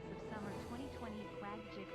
months of summer 2020 Crag Jiggling.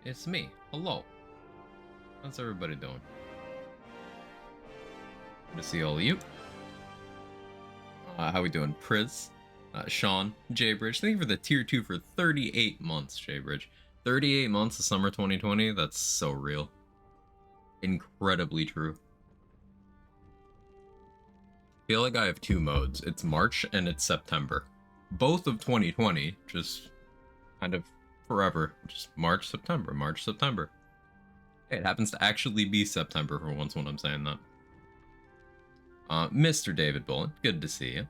It's me. Hello. How's everybody doing? Good to see all of you. How we doing? Priz, Sean, Jaybridge. Thank you for the tier 2 for 38 months, Jaybridge. 38 months of summer 2020? That's so real. Incredibly true. I feel like I have two modes. It's March and it's September. Both of 2020, just kind of forever. Just March, September, March, September. It happens to actually be September for once when I'm saying that. Mr. David Bullen, good to see you.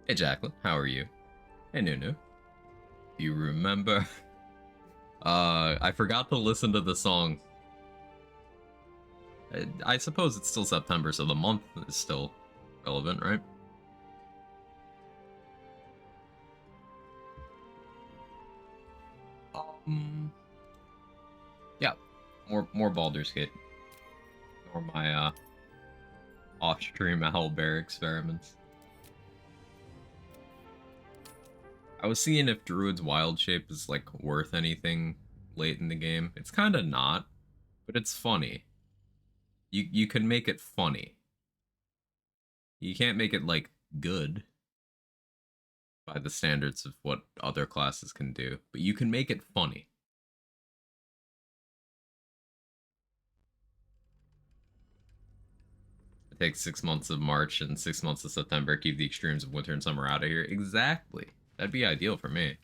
Hey, Jacqueline, how are you? Hey, Nunu. You remember? I forgot to listen to the song. I suppose it's still September, so the month is still relevant, right? Yeah, more Baldur's Gate. Or my off-stream owlbear experiments. I was seeing if Druid's wild shape is like worth anything late in the game. It's kind of not, but it's funny. You can make it funny. You can't make it like good by the standards of what other classes can do, but you can make it funny. It takes 6 months of March and 6 months of September, keep the extremes of winter and summer out of here. Exactly. That'd be ideal for me.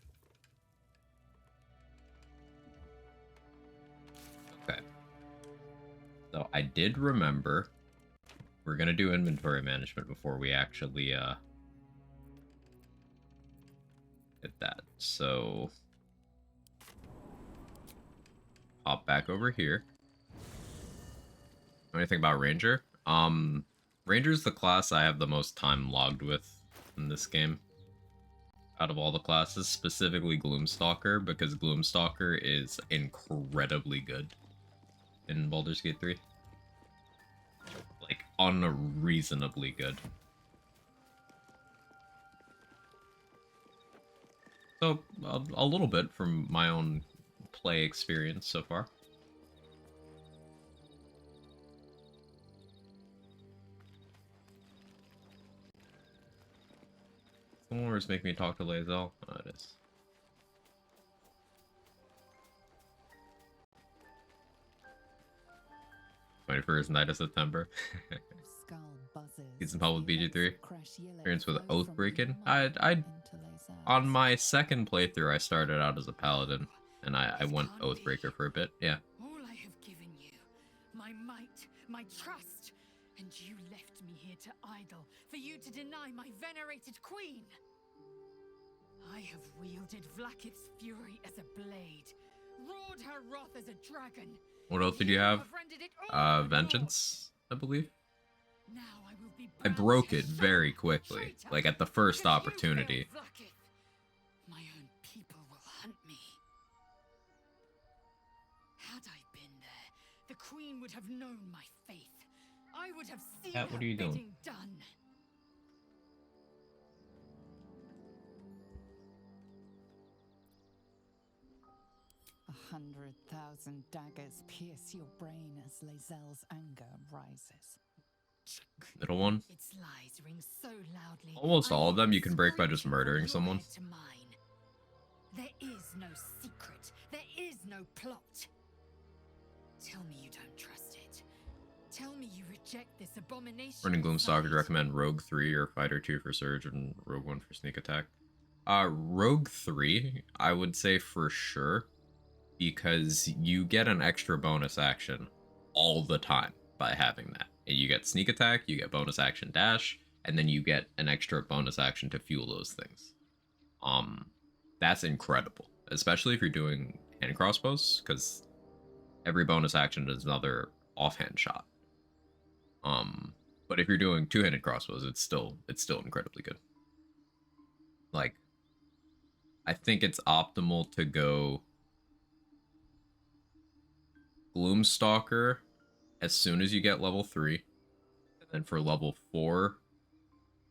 So I did remember we're gonna do inventory management before we actually did that. So hop back over here. Know anything about Ranger? Ranger's the class I have the most time logged with in this game. Out of all the classes, specifically Gloomstalker, because Gloomstalker is incredibly good in Baldur's Gate 3. Like, unreasonably good. So, a little bit from my own play experience so far. Someone make me talk to Lae'zel. Oh, it is. #21st night of September. Get some help with BG3. Experience with Oathbreaking. I on my second playthrough, I started out as a paladin, and I went Oathbreaker for a bit. Yeah. All I have given you, my might, my trust, and you left me here to idle for you to deny my venerated queen. I have wielded Vlaakith's fury as a blade, roared her wrath as a dragon. What else did you have? Vengeance, I believe. Now I broke it very quickly, like at the first opportunity. My own people will hunt me. Had I been there, the queen would have known my faith. I would have seen Cat, what are you doing? Done. A 100,000 daggers pierce your brain as Lae'zel's anger rises. Middle one. Its lies ring so loudly. Almost all of them you can break by just murdering someone. There is no secret. There is no plot. Tell me you don't trust it. Tell me you reject this abomination. Running Gloomstalker to recommend Rogue 3 or Fighter 2 for Surge and Rogue 1 for Sneak Attack. Rogue 3, I would say for sure, because you get an extra bonus action all the time by having that. And you get Sneak Attack, you get bonus action dash, and then you get an extra bonus action to fuel those things. That's incredible, especially if you're doing hand crossbows, because every bonus action is another offhand shot. But if you're doing two-handed crossbows, it's still incredibly good. Like, I think it's optimal to go Gloomstalker as soon as you get level 3. And then for level 4,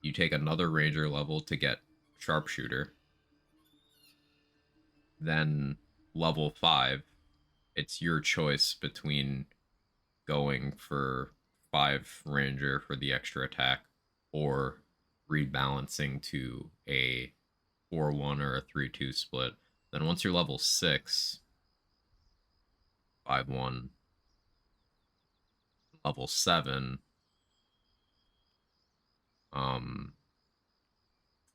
you take another ranger level to get Sharpshooter. Then level 5, it's your choice between going for 5 ranger for the extra attack or rebalancing to a 4-1 or a 3-2 split. Then once you're level 6, 5-1, level 7,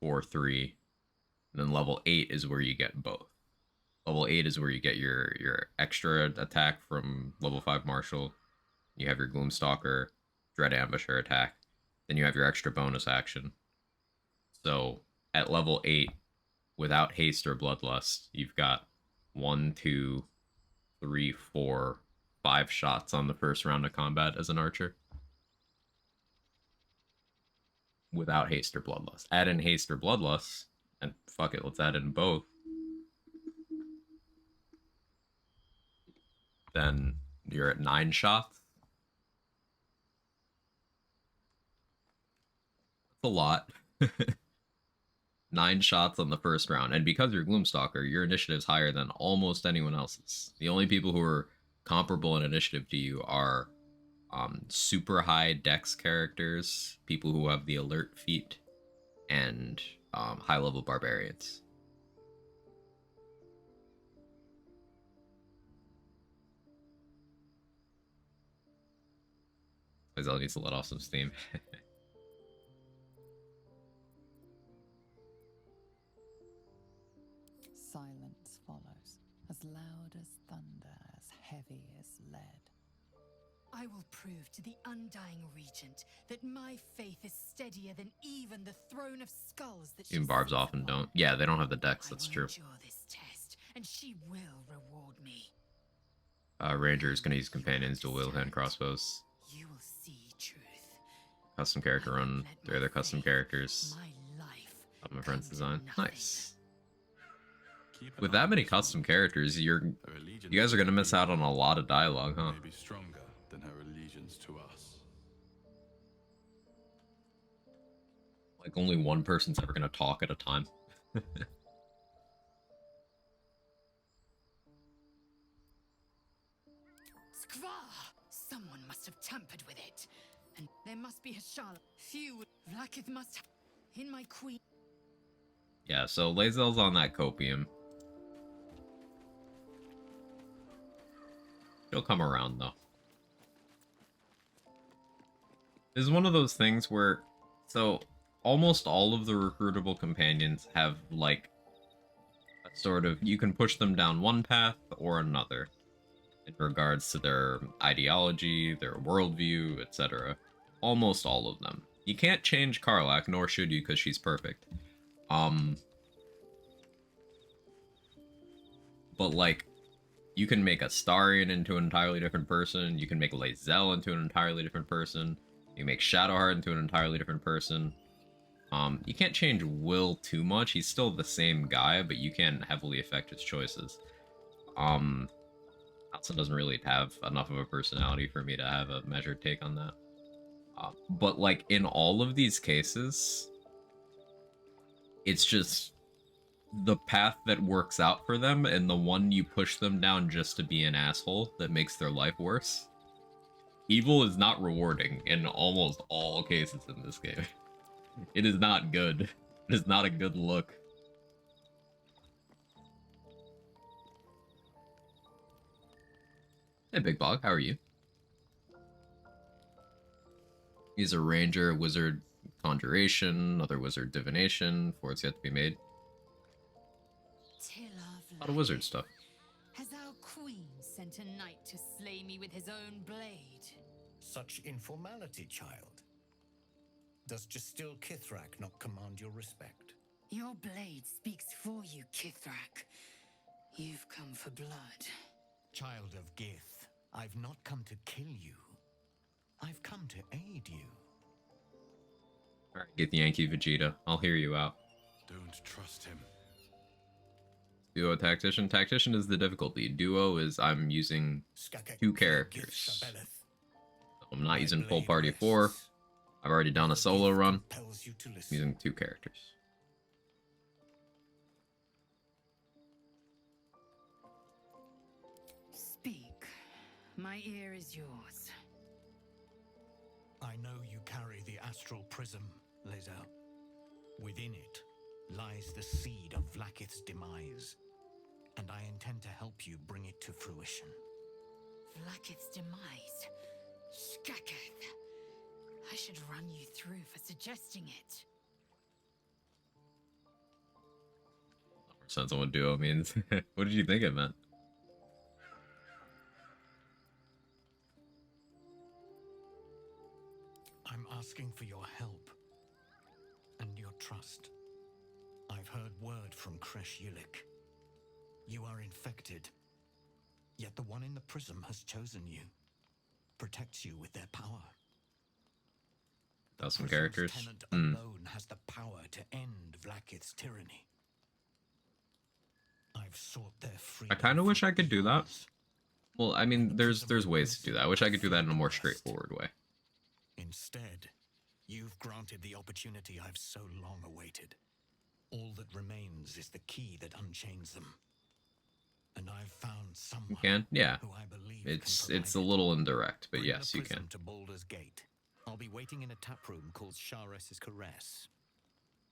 4-3, then level 8 is where you get both. Level 8 is where you get your extra attack from level 5 Marshal. You have your Gloomstalker, Dread Ambusher attack. Then you have your extra bonus action. So at level 8, without haste or bloodlust, you've got 1, 2, 3, 4, 5 shots on the first round of combat as an archer. Without haste or bloodlust. Add in haste or bloodlust, and fuck it, let's add in both. Then you're at 9 shots. That's a lot. 9 shots on the first round. And because you're Gloomstalker, your initiative's higher than almost anyone else's. The only people who are comparable in initiative to you are super high dex characters, people who have the alert feat, and high level barbarians. Lae'zel needs to let off some steam. Silence follows, as loud as thunder, as heavy as lead. I will prove to the Undying Regent that my faith is steadier than even the throne of skulls that she Even barbs sits often upon. don't. Yeah, they don't have the dex, I that's will true. endure this test, and she will reward me. Ranger is going to use companions, dual wield hand crossbows. You will see truth. Custom character I won't run. let They're my their custom faith, characters. my life, Of my come friend's to design. nothing. Nice. With that many custom characters, you guys are going to miss out on a lot of dialogue, huh? May be stronger than her allegiance to us. Like only one person's ever going to talk at a time. Skva! Someone must have tampered with it. And there must be a Charlotte. Few Vlakith must have in my queen. Yeah, so Lae'zel's on that copium. She'll come around, though. This is one of those things where... So, almost all of the recruitable companions have, like, a sort of... You can push them down one path or another. In regards to their ideology, their worldview, etc. Almost all of them. You can't change Karlach, nor should you, because she's perfect. But, like, you can make Astarion into an entirely different person. You can make Lae'zel into an entirely different person. You can make Shadowheart into an entirely different person. You can't change Will too much. He's still the same guy, but you can heavily affect his choices. Alson doesn't really have enough of a personality for me to have a measured take on that. But, like, in all of these cases, it's just the path that works out for them and the one you push them down just to be an asshole that makes their life worse. Evil is not rewarding in almost all cases in this game. It is not good. It is not a good look. Hey, Big Bog, how are you? He's a ranger, wizard, conjuration, another wizard, divination. Fort's yet to be made. A lot of wizard stuff. Has our queen sent a knight to slay me with his own blade? Such informality, child. Does Justil Kithrak not command your respect? Your blade speaks for you, Kithrak. You've come for blood. Child of Gith, I've not come to kill you. I've come to aid you. Alright, get the Yankee Vegeta. I'll hear you out. Don't trust him. Duo Tactician. Tactician is the difficulty. Duo is I'm using two characters. I'm not using full party 4. I've already done a solo run. I'm using 2 characters. Speak. My ear is yours. I know you carry the astral prism, Lae'zel. Within it lies the seed of Vlakith's demise, and I intend to help you bring it to fruition. Vlakith's demise. Skaketh. I should run you through for suggesting it. Sounds on what duo means. What did you think it meant? I'm asking for your help and your trust. I've heard word from Kresh Yulik. You are infected, yet the one in the prism has chosen you, protects you with their power. That's some Prism's characters. tenant alone has the power to end Vlakith's tyranny. I've sought their freedom. I kind of wish I could do that. years. Well, I mean, there's ways to do that. I wish I could do that in a more straightforward way. Instead, you've granted the opportunity I've so long awaited. All that remains is the key that unchains them. And I've found someone You can? Yeah. who I believe It's can a provide it. little indirect, but Bring yes, the you prism can. to Baldur's Gate. I'll be waiting in a tap room called Shares's Caress.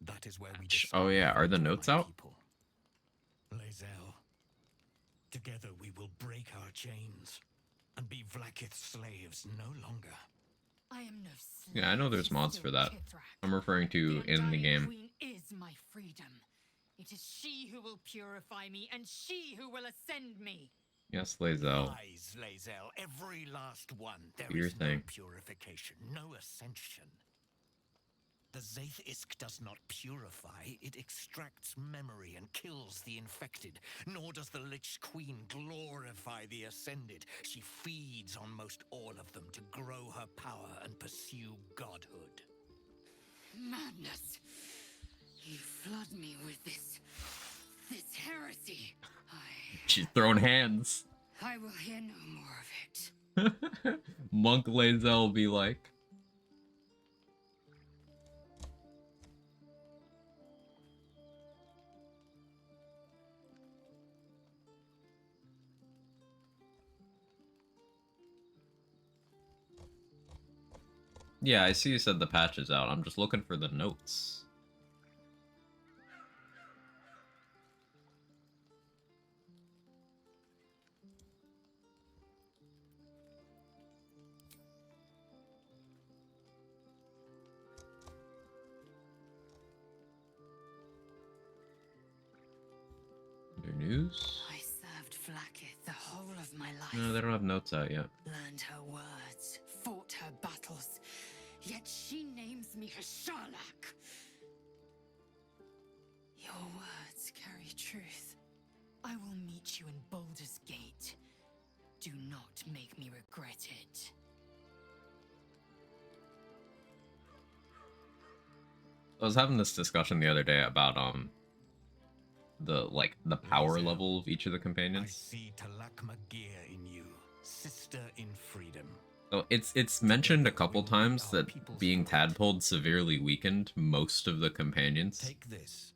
That is where we decide Oh yeah, are the fate of notes my out? people. Lae'zel, together we will break our chains and be Vlakith's slaves no longer. I am no slave. Yeah, I know there's mods for that. Kithrak. I'm referring to in the Undying game. Queen is my freedom. It is she who will purify me, and she who will ascend me. Yes, Lae'zel. Lies, Lae'zel, every last one. There Do your is no thing. purification, no ascension. The Zaith Isk does not purify, it extracts memory and kills the infected. Nor does the Lich Queen glorify the ascended. She feeds on most all of them to grow her power and pursue godhood. Madness! You flood me with this heresy. She's throwing hands. I will hear no more of it. Monk Lae'zel will be like. Yeah, I see you said the patch is out. I'm just looking for the notes. Your news? I served Vlaakith the whole of my life. No, they don't have notes out yet. Learned her words, fought her battles, yet she names me her Sharlak. Your words carry truth. I will meet you in Baldur's Gate. Do not make me regret it. I was having this discussion the other day about the power Lae'zel, level of each of the I companions. see Talak Magir in you, sister in freedom. So it's mentioned a couple times that being tadpoled severely weakened most of the companions. Take this.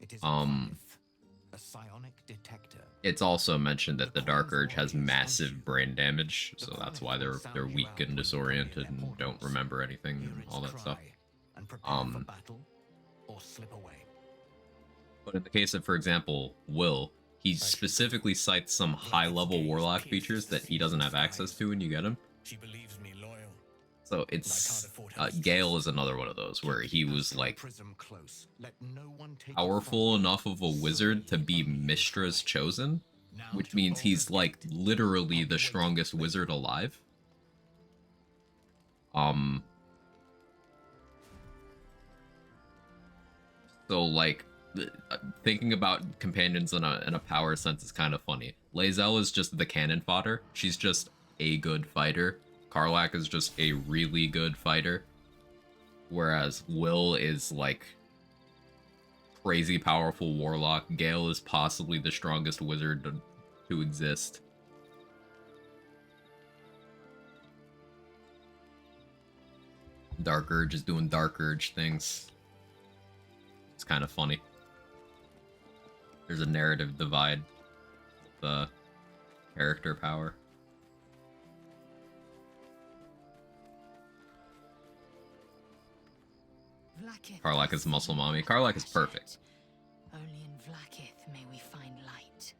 It is a psionic detector. It's also mentioned that the Dark Urge has massive brain damage, so that's why they're weak and disoriented and don't remember anything and all that stuff. And prepare for battle or slip away. But in the case of, for example, Will, he specifically cites some high-level Warlock features that he doesn't have access to when you get him. She believes me loyal. So it's Gale is another one of those where he was like powerful enough of a wizard to be Mistra's chosen, which means he's like literally the strongest wizard alive. So like thinking about companions in a power sense is kind of funny. Lae'zel is just the cannon fodder. She's just a good fighter. Karlach is just a really good fighter. Whereas Will is like crazy powerful warlock. Gale is possibly the strongest wizard to exist. Dark Urge is doing Dark Urge things. It's kind of funny. There's a narrative divide with the character power. Karlach is muscle mommy. Karlach is perfect. Only in Vlaakith may we find light.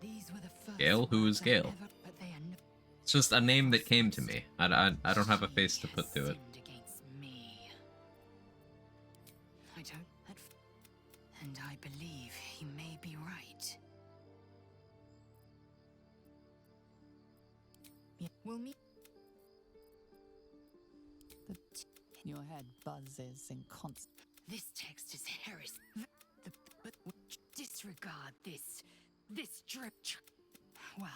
These were the first Gale? Who is words I Gale? ever- but they are no- It's just a name that came to me. I don't have a face to put to it. Sinned against me. I don't. And I believe he may be right. We'll meet. The your head buzzes in constant. This text is heresy. But disregard this drip. Well,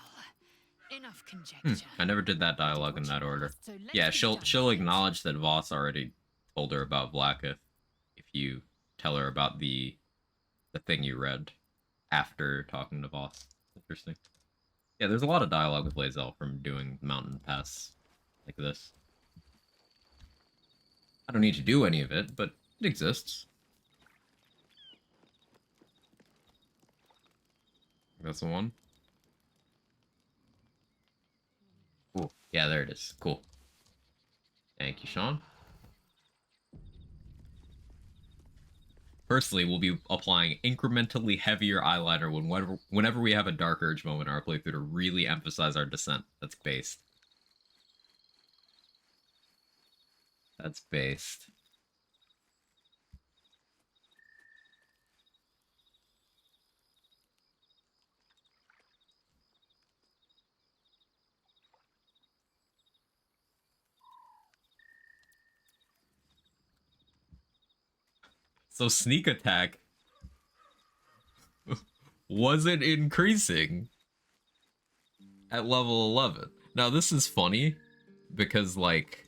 enough conjecture. I never did that dialogue in that order. So let's Yeah, get she'll done. acknowledge that Voss already told her about Vlaakith if you tell her about the thing you read after talking to Voss. Interesting. Yeah, there's a lot of dialogue with Lae'zel from doing mountain pass like this. I don't need to do any of it, but it exists. That's the one. Cool. Yeah, there it is. Cool. Thank you, Sean. Personally, we'll be applying incrementally heavier eyeliner whenever we have a Dark Urge moment in our playthrough to really emphasize our descent. That's based. That's based. So sneak attack wasn't increasing at level 11. Now this is funny because like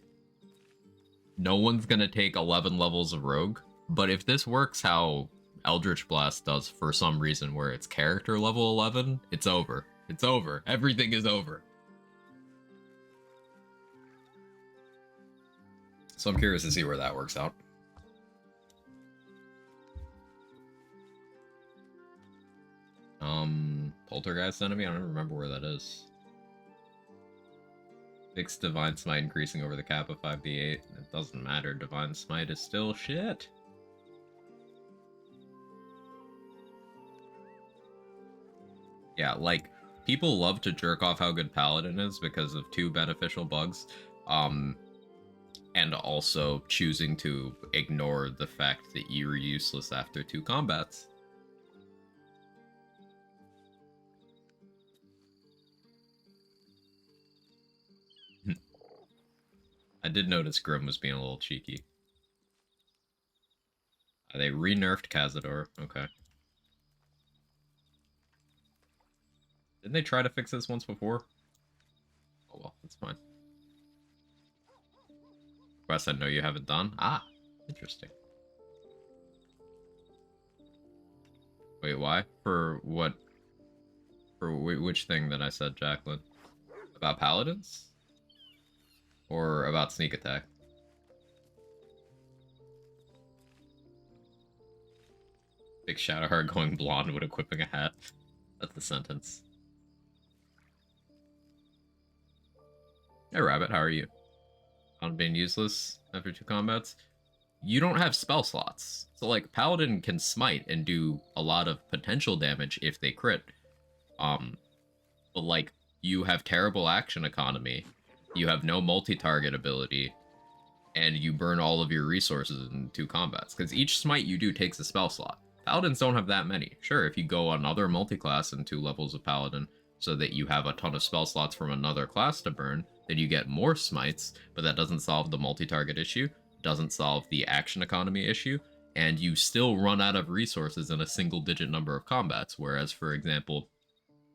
no one's gonna take 11 levels of rogue, but if this works how Eldritch Blast does for some reason where it's character level 11, it's over. It's over. Everything is over. So I'm curious to see where that works out. Poltergeist enemy? I don't remember where that is. Fixed Divine Smite increasing over the cap of 5d8. It doesn't matter. Divine Smite is still shit. Yeah, like, people love to jerk off how good Paladin is because of two beneficial bugs. And also choosing to ignore the fact that you were useless after 2 combats. I did notice Grim was being a little cheeky. They re-nerfed Cazador. Okay. Didn't they try to fix this once before? Oh well, that's fine. Quest I know you haven't done? Ah, interesting. Wait, why? For what? For which thing that I said, Jacqueline? About Paladins? Or about sneak attack? Big Shadowheart going blonde when equipping a hat. That's the sentence. Hey Rabbit, how are you? On being useless after 2 combats? You don't have spell slots. So like Paladin can smite and do a lot of potential damage if they crit. But like you have terrible action economy. You have no multi-target ability, and you burn all of your resources in 2 combats. Because each smite you do takes a spell slot. Paladins don't have that many. Sure, if you go another multi-class in 2 levels of Paladin, so that you have a ton of spell slots from another class to burn, then you get more smites, but that doesn't solve the multi-target issue, doesn't solve the action economy issue, and you still run out of resources in a single-digit number of combats, whereas, for example,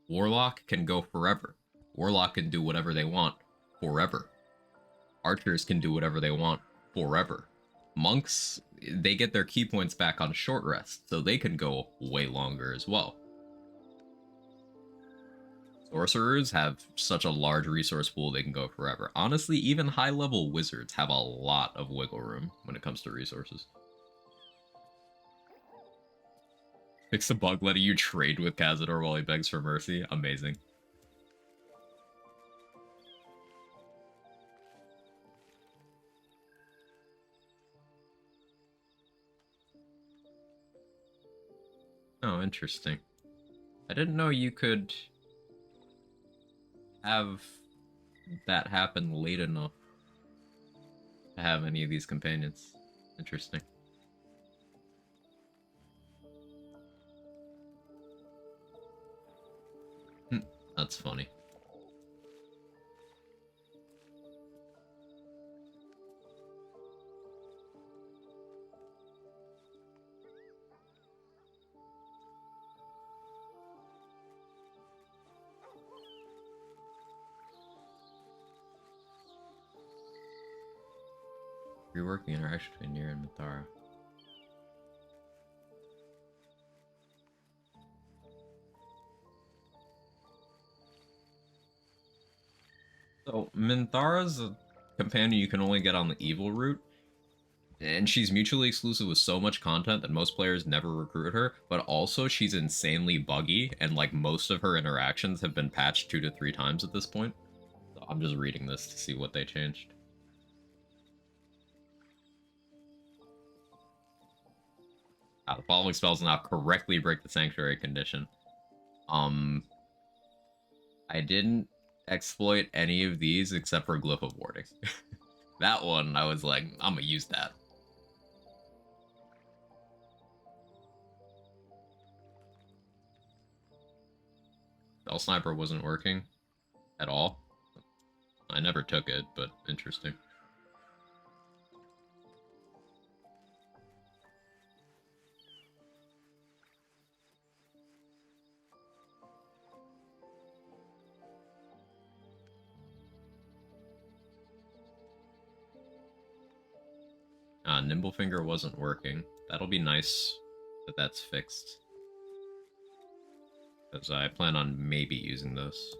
Warlock can go forever. Warlock can do whatever they want forever. Archers can do whatever they want forever. Monks, they get their key points back on short rest, so they can go way longer as well. Sorcerers have such a large resource pool they can go forever. Honestly, even high-level wizards have a lot of wiggle room when it comes to resources. Fix a bug letting you trade with Cazador while he begs for mercy. Amazing. Oh, interesting. I didn't know you could have that happen late enough to have any of these companions. Interesting. That's funny. Reworking interaction between Nier and Mithara. So, Minthara's a companion you can only get on the evil route, and she's mutually exclusive with so much content that most players never recruit her, but also she's insanely buggy, and like most of her interactions have been patched 2 to 3 times at this point. So I'm just reading this to see what they changed. The following spells now correctly break the sanctuary condition. I didn't exploit any of these except for Glyph of Warding. That one, I was like, I'm gonna use that. Spell Sniper wasn't working at all. I never took it, but interesting. Nimblefinger wasn't working. That'll be nice that that's fixed. Because I plan on maybe using this.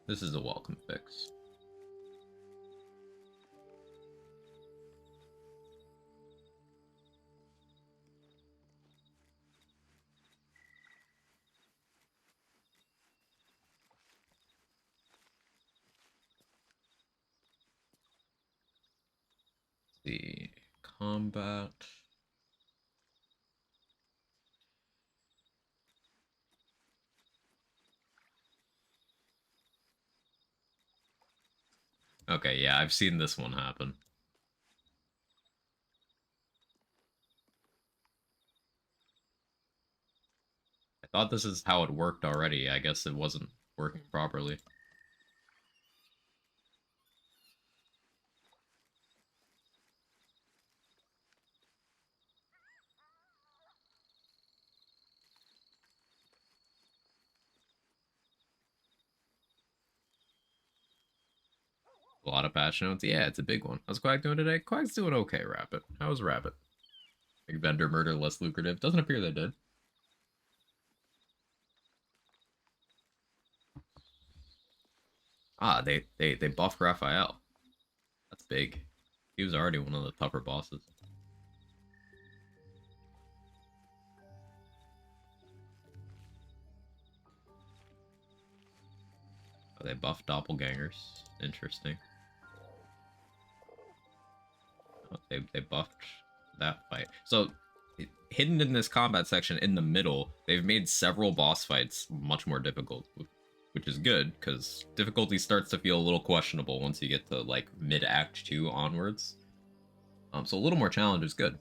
This is a welcome fix. The combat. Okay, yeah, I've seen this one happen. I thought this is how it worked already. I guess it wasn't working properly. A lot of patch notes. Yeah, it's a big one. How's Quack doing today? Quack's doing okay, Rabbit. How's Rabbit? Big vendor murder less lucrative. Doesn't appear they did. Ah, they buffed Raphael. That's big. He was already one of the tougher bosses. Oh, they buffed doppelgangers. Interesting. Oh, they buffed that fight. So, hidden in this combat section in the middle, they've made several boss fights much more difficult, which is good, because difficulty starts to feel a little questionable once you get to, like, mid-Act 2 onwards. So a little more challenge is good.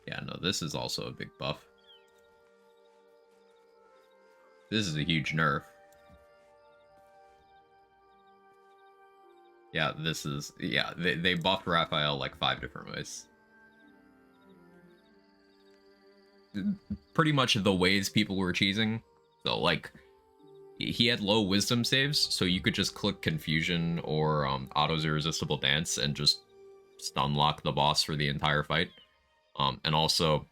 Yeah, no, this is also a big buff. This is a huge nerf. Yeah, this is... Yeah, they buffed Raphael like 5 different ways. Pretty much the ways people were cheesing. So, like, he had low wisdom saves, so you could just click Confusion or Auto's Irresistible Dance and just stun lock the boss for the entire fight. And also,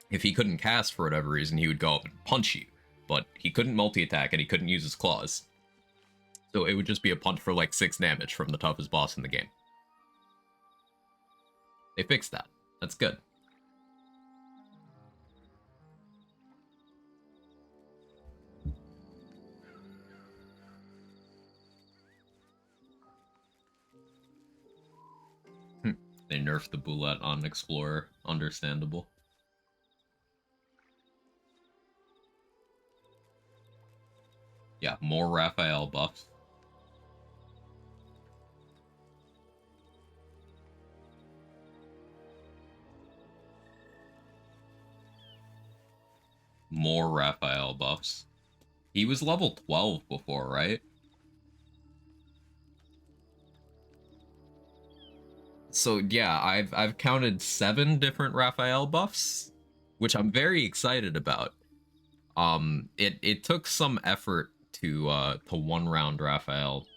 if he couldn't cast for whatever reason, he would go up and punch you. But he couldn't multi-attack and he couldn't use his claws. So it would just be a punch for like 6 damage from the toughest boss in the game. They fixed that. That's good. They nerfed the bullet on Explorer. Understandable. Yeah, more Raphael buffs. More Raphael buffs. He was level 12 before, right? So yeah, I've counted 7 different Raphael buffs, which I'm very excited about. It took some effort to one round Raphael.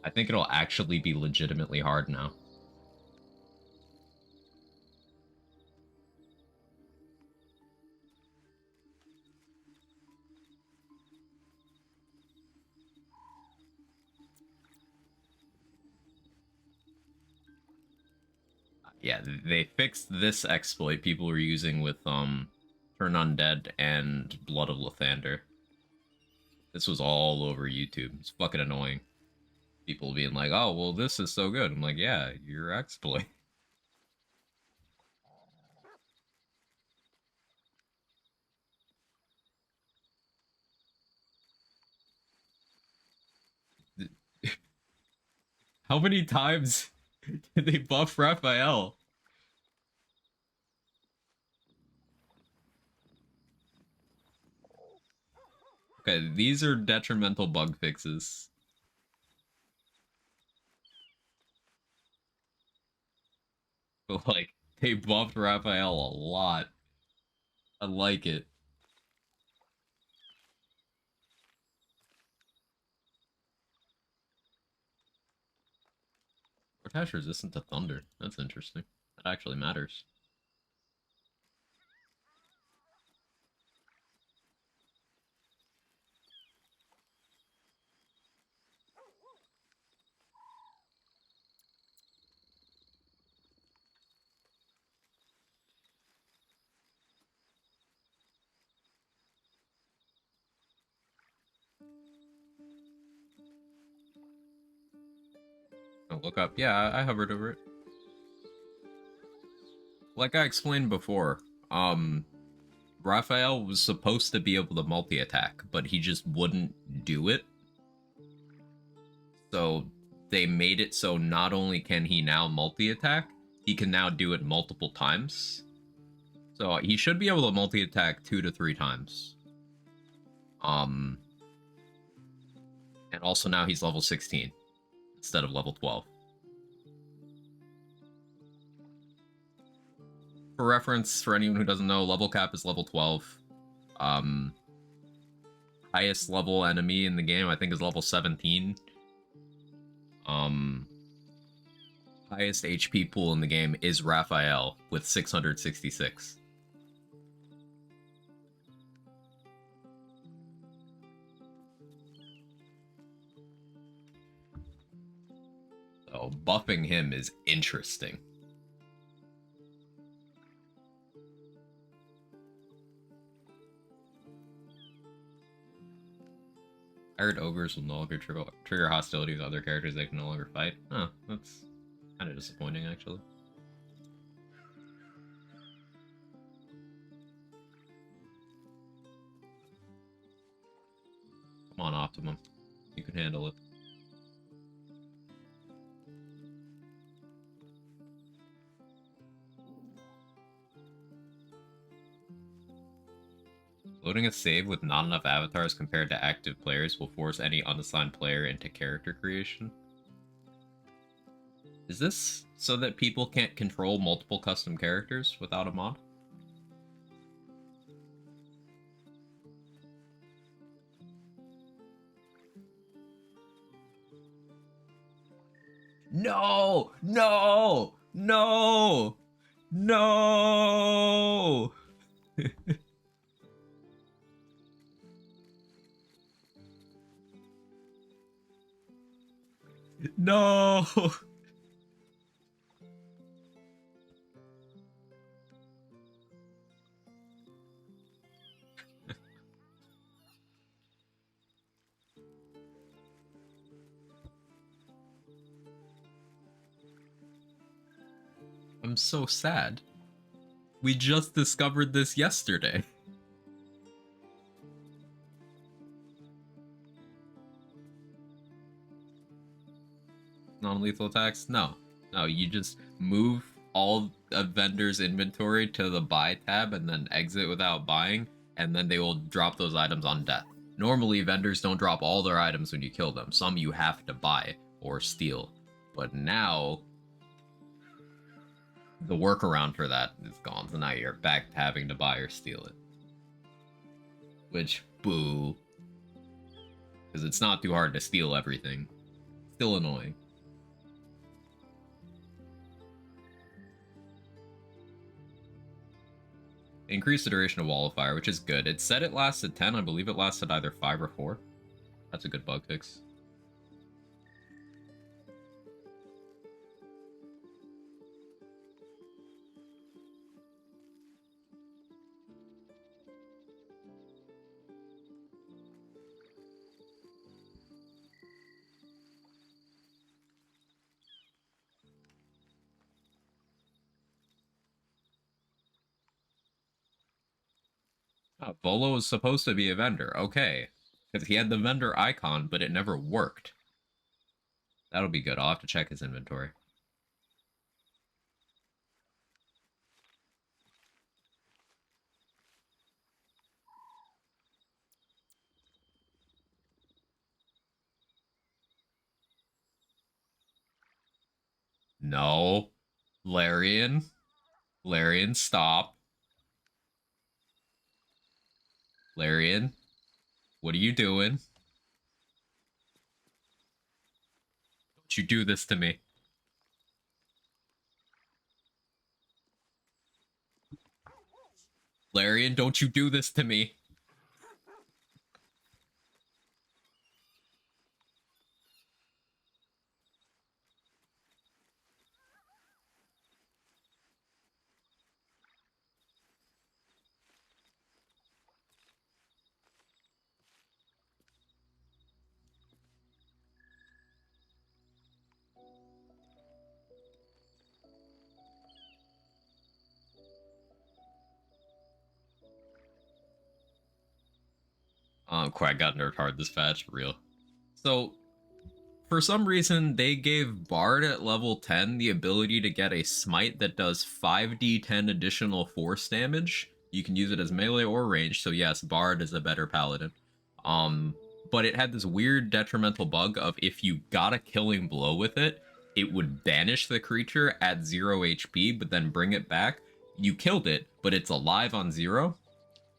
I think it'll actually be legitimately hard now. Yeah, they fixed this exploit people were using with Turn Undead and Blood of Lathander. This was all over YouTube. It's fucking annoying. People being like, oh, well, this is so good. I'm like, yeah, your exploit. How many times They buff Raphael. Okay, these are detrimental bug fixes. But, like, they buffed Raphael a lot. I like it. Portash resistant to thunder. That's interesting. That actually matters. Oh, look up. Yeah, I hovered over it. Like I explained before, Raphael was supposed to be able to multi-attack, but he just wouldn't do it. So they made it so not only can he now multi-attack, he can now do it multiple times. So he should be able to multi-attack 2 to 3 times. And also now he's level 16 instead of level 12. For reference, for anyone who doesn't know, level cap is level 12. Highest level enemy in the game, I think, is level 17. Highest HP pool in the game is Raphael with 666. So buffing him is interesting. I heard ogres will no longer trigger hostility with other characters they can no longer fight. Huh, that's kind of disappointing, actually. Come on, Optimum. You can handle it. Loading a save with not enough avatars compared to active players will force any unassigned player into character creation. Is this so that people can't control multiple custom characters without a mod? No! No! No! No! No! I'm so sad. We just discovered this yesterday. Non-lethal attacks? No. No, you just move all a vendor's inventory to the buy tab and then exit without buying, and then they will drop those items on death. Normally, vendors don't drop all their items when you kill them. Some you have to buy or steal. But now, the workaround for that is gone, so now you're back to having to buy or steal it. Which, boo. Because it's not too hard to steal everything. Still annoying. Increase the duration of Wall of Fire, which is good. It said it lasted 10. I believe it lasted either 5 or 4. That's a good bug fix. Volo was supposed to be a vendor. Okay. Because he had the vendor icon, but it never worked. That'll be good. I'll have to check his inventory. No. Larian. Larian, stop. Larian, what are you doing? Don't you do this to me. Larian, don't you do this to me. Quack got nerd hard this patch, real. So, for some reason, they gave Bard at level 10 the ability to get a smite that does 5d10 additional force damage. You can use it as melee or range, so yes, Bard is a better paladin. But it had this weird detrimental bug of if you got a killing blow with it, it would banish the creature at 0 HP, but then bring it back. You killed it, but it's alive on 0.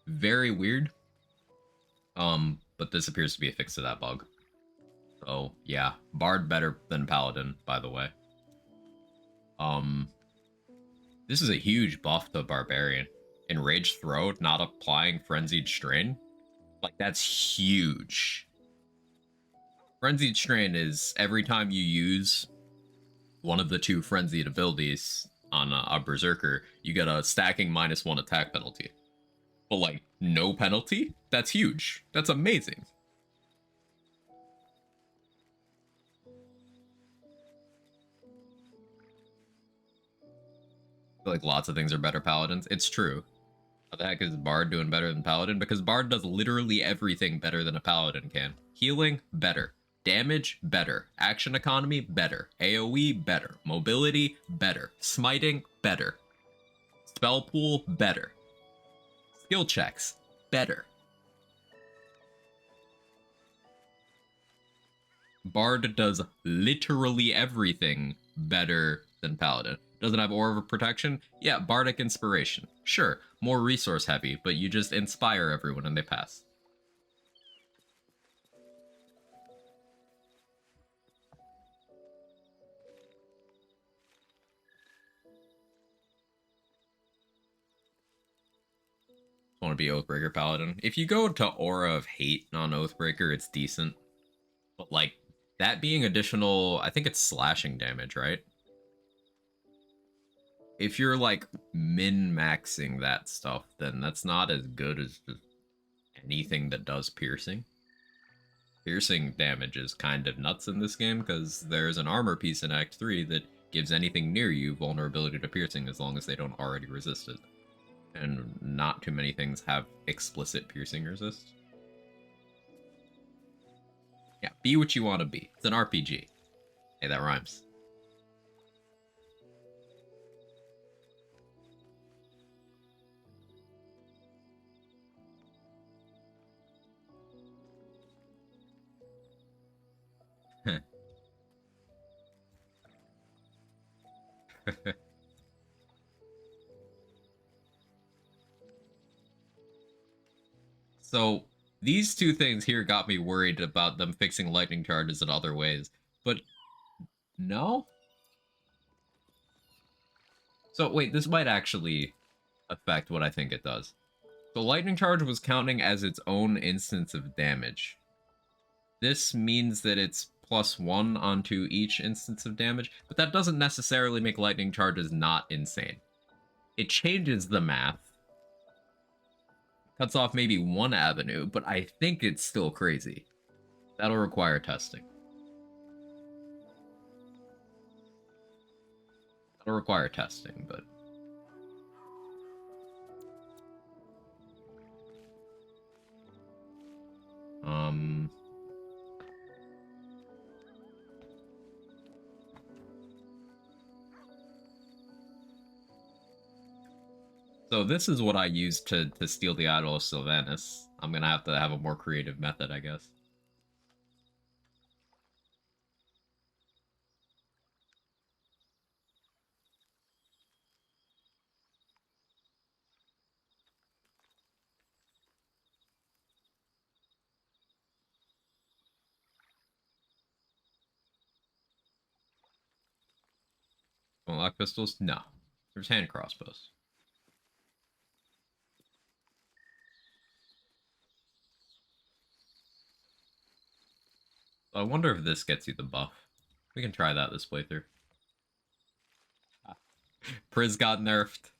Very weird. But this appears to be a fix to that bug. So, yeah. Bard better than Paladin, by the way. This is a huge buff to Barbarian. Enraged Throw, not applying Frenzied Strain. Like, that's huge. Frenzied Strain is every time you use one of the 2 Frenzied abilities on a Berserker, you get a stacking -1 attack penalty. But, like, no penalty? That's huge. That's amazing. I feel like lots of things are better Paladins. It's true. How the heck is Bard doing better than Paladin? Because Bard does literally everything better than a Paladin can. Healing, better. Damage, better. Action economy, better. AoE, better. Mobility, better. Smiting, better. Spell pool, better. Skill checks, better. Bard does literally everything better than Paladin. Doesn't have Aura of Protection? Yeah, Bardic Inspiration. Sure, more resource heavy, but you just inspire everyone and they pass. Want to be Oathbreaker Paladin. If you go to Aura of Hate on Oathbreaker, it's decent. But, like, that being additional, I think it's slashing damage, right? If you're, like, min-maxing that stuff, then that's not as good as just anything that does piercing. Piercing damage is kind of nuts in this game, because there's an armor piece in Act 3 that gives anything near you vulnerability to piercing as long as they don't already resist it. And not too many things have explicit piercing resist. Yeah, be what you want to be. It's an RPG. Hey, that rhymes. So, these 2 things here got me worried about them fixing lightning charges in other ways. But, no? So, wait, this might actually affect what I think it does. So, lightning charge was counting as its own instance of damage. This means that it's +1 onto each instance of damage, but that doesn't necessarily make lightning charges not insane. It changes the math. Cuts off maybe one avenue, but I think it's still crazy. That'll require testing. That'll require testing, but... So this is what I used to steal the Idol of Sylvanas. I'm gonna have to have a more creative method, I guess. Lock pistols? No. There's hand crossbows. So I wonder if this gets you the buff. We can try that this playthrough. Priz got nerfed.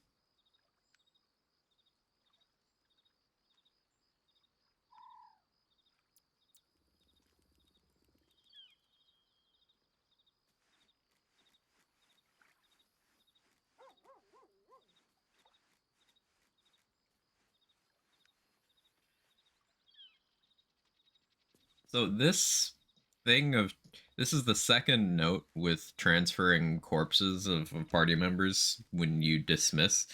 So this this is the second note with transferring corpses of party members when you dismiss.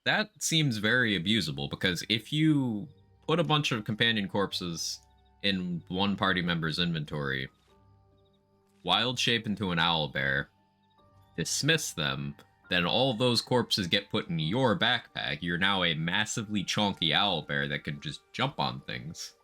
That seems very abusable because if you put a bunch of companion corpses in one party member's inventory, wild shape into an owlbear, dismiss them, then all those corpses get put in your backpack. You're now a massively chonky owlbear that can just jump on things.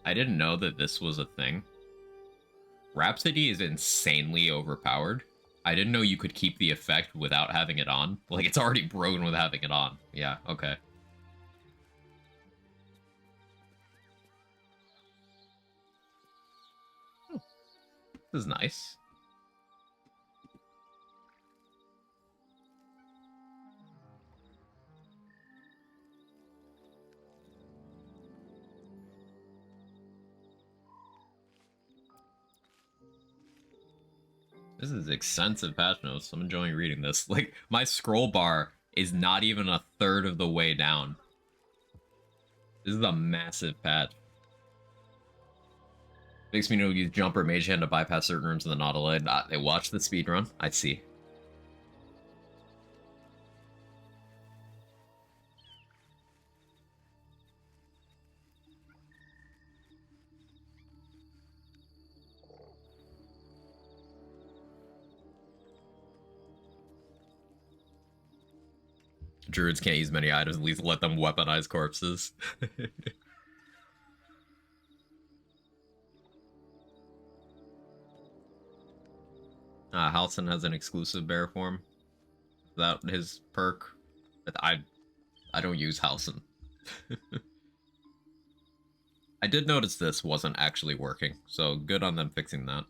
I didn't know that this was a thing. Rhapsody is insanely overpowered. I didn't know you could keep the effect without having it on. Like, it's already broken with having it on. Yeah, okay. This is nice. This is extensive patch notes. I'm enjoying reading this. Like, my scroll bar is not even a third of the way down. This is a massive patch. Makes me know use jumper mage hand to bypass certain rooms in the Nautilus. They watch the speedrun. I see. Druids can't use many items, at least let them weaponize corpses. Halson has an exclusive bear form. Is that his perk? I don't use Halson. I did notice this wasn't actually working, so good on them fixing that.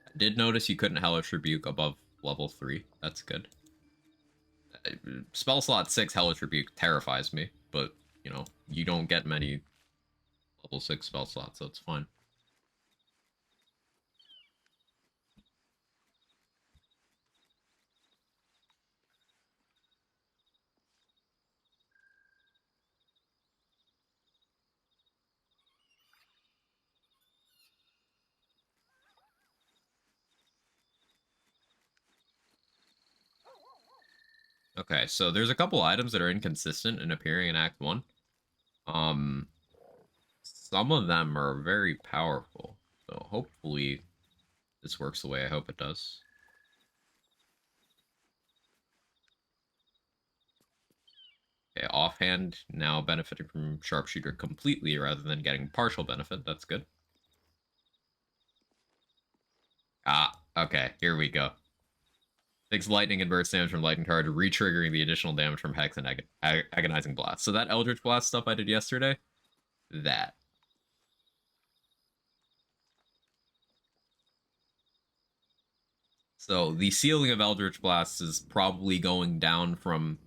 I did notice you couldn't Hellish Rebuke above level 3. That's good. Spell slot 6 Hellish Rebuke terrifies me, but, you know, you don't get many level 6 spell slots, so it's fine. Okay, so there's a couple items that are inconsistent in appearing in Act 1. Some of them are very powerful, so hopefully this works the way I hope it does. Okay, offhand now benefiting from sharpshooter completely rather than getting partial benefit. That's good. Okay, here we go. Takes lightning and burst damage from lightning charge, re-triggering the additional damage from Hex and Agonizing Blast. So that Eldritch Blast stuff I did yesterday, that. So the ceiling of Eldritch Blast is probably going down from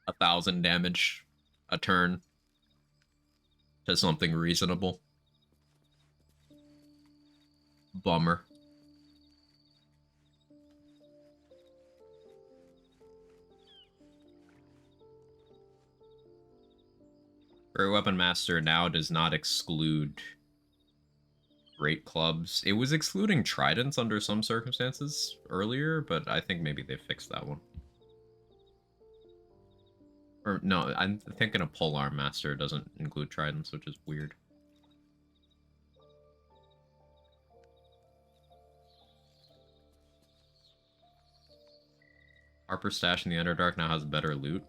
1,000 damage a turn to something reasonable. Bummer. Great Weapon Master now does not exclude great clubs. It was excluding tridents under some circumstances earlier, but I think maybe they fixed that one. Or no, I'm thinking a Polearm Master doesn't include tridents, which is weird. Harper Stash in the Underdark now has better loot,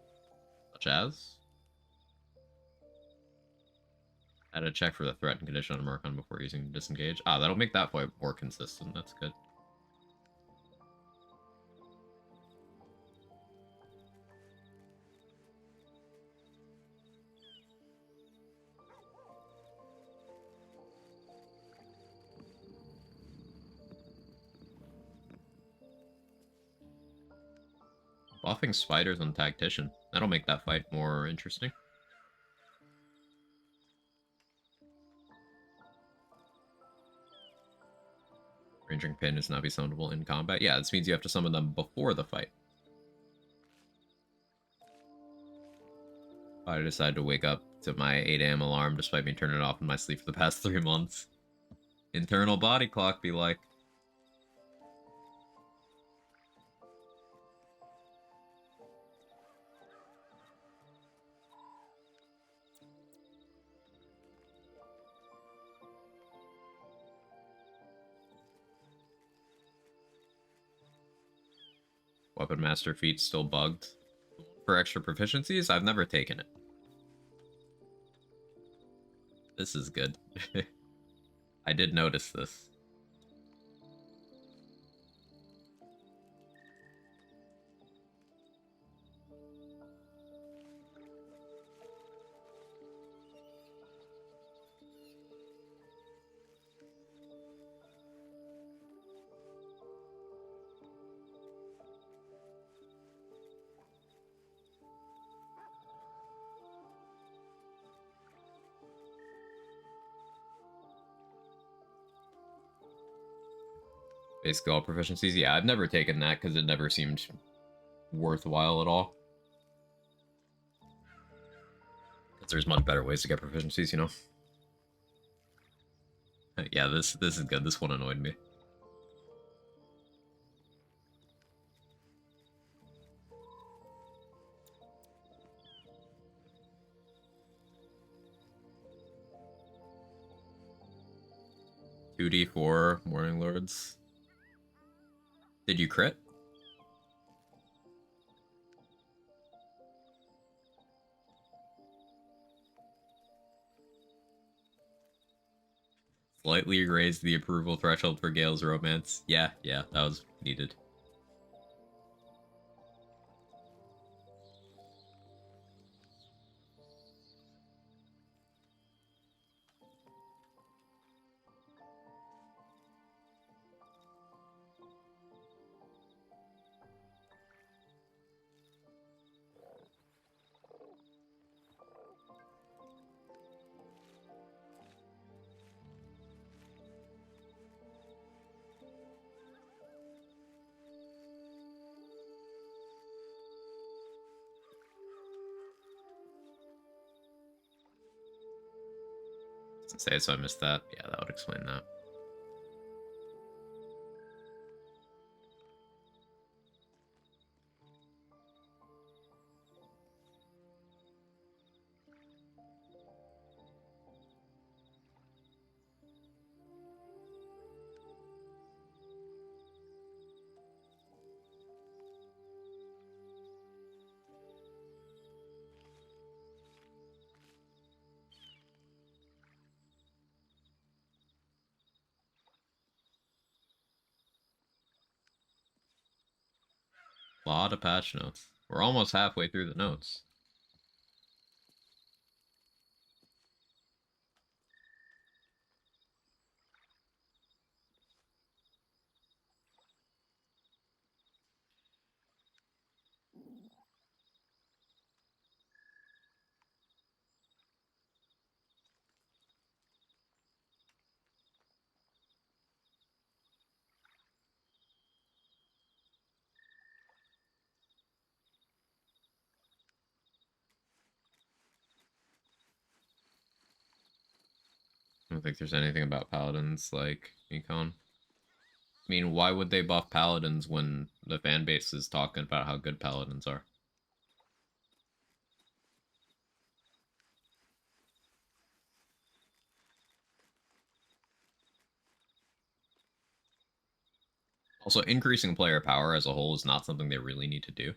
such as... I had to check for the threat and condition on Murkon before using disengage. Ah, that'll make that fight more consistent. That's good. Buffing spiders on Tactician. That'll make that fight more interesting. Ranging Pin is not be summonable in combat. Yeah, this means you have to summon them before the fight. I decided to wake up to my 8 AM alarm despite me turning it off in my sleep for the past 3 months. Internal body clock be like. Weapon Master feat still bugged. For extra proficiencies, I've never taken it. This is good. I did notice this. Basically all proficiencies. Yeah, I've never taken that because it never seemed worthwhile at all. Because there's much better ways to get proficiencies, you know? Yeah, this is good. This one annoyed me. $2d4 Morning Lords. Did you crit? Slightly raised the approval threshold for Gale's romance. Yeah, that was needed. Say so I missed that. Yeah, that would explain that. A lot of patch notes. We're almost halfway through the notes. don't think there's anything about paladins like Econ. I mean, why would they buff paladins when the fan base is talking about how good paladins are? Also, increasing player power as a whole is not something they really need to do.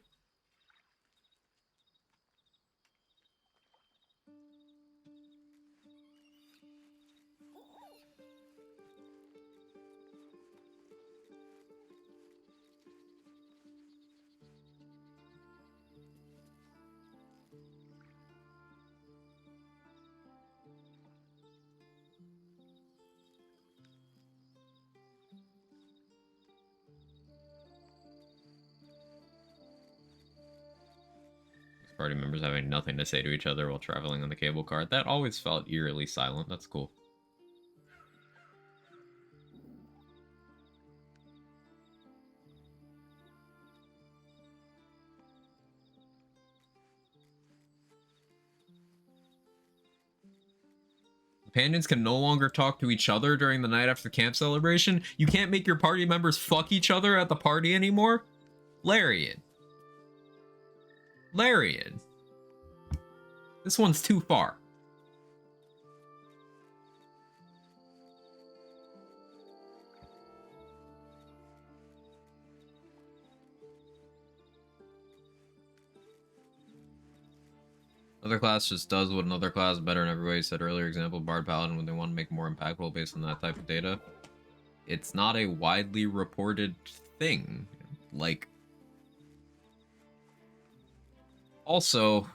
Party members having nothing to say to each other while traveling on the cable car. That always felt eerily silent. That's cool. Companions can no longer talk to each other during the night after the camp celebration. You can't make your party members fuck each other at the party anymore? Larian. Larian. This one's too far. Another class just does what another class better in every way. You said earlier, example, Bard Paladin, when they want to make more impactful based on that type of data. It's not a widely reported thing. Like, also,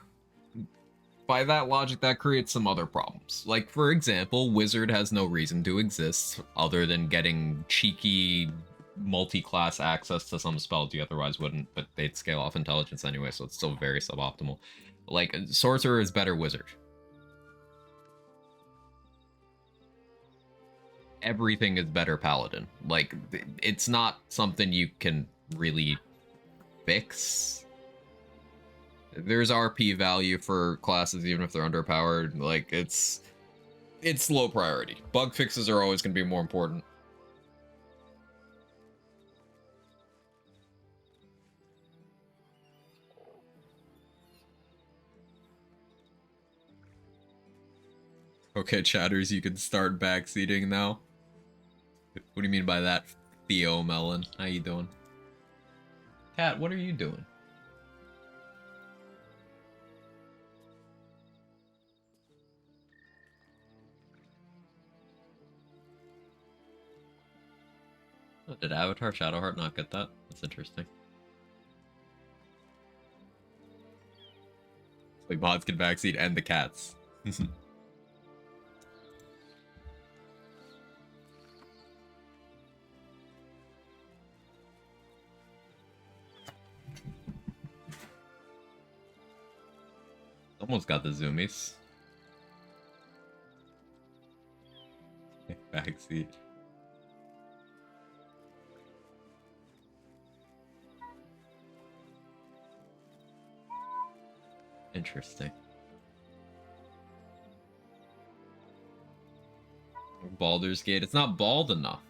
by that logic, that creates some other problems. Like, for example, Wizard has no reason to exist other than getting cheeky multi-class access to some spells you otherwise wouldn't, but they'd scale off intelligence anyway, so it's still very suboptimal. Like, Sorcerer is better Wizard. Everything is better Paladin. Like, it's not something you can really fix. There's RP value for classes even if they're underpowered. Like, it's low priority. Bug fixes are always going to be more important. Okay, chatters, you can start backseating now. What do you mean by that, Theo Melon? How you doing? Cat, what are you doing? Oh, did Avatar Shadowheart not get that? That's interesting. Like, mods can backseat and the cats. Almost got the zoomies. Backseat. Interesting. Baldur's Gate. It's not bald enough.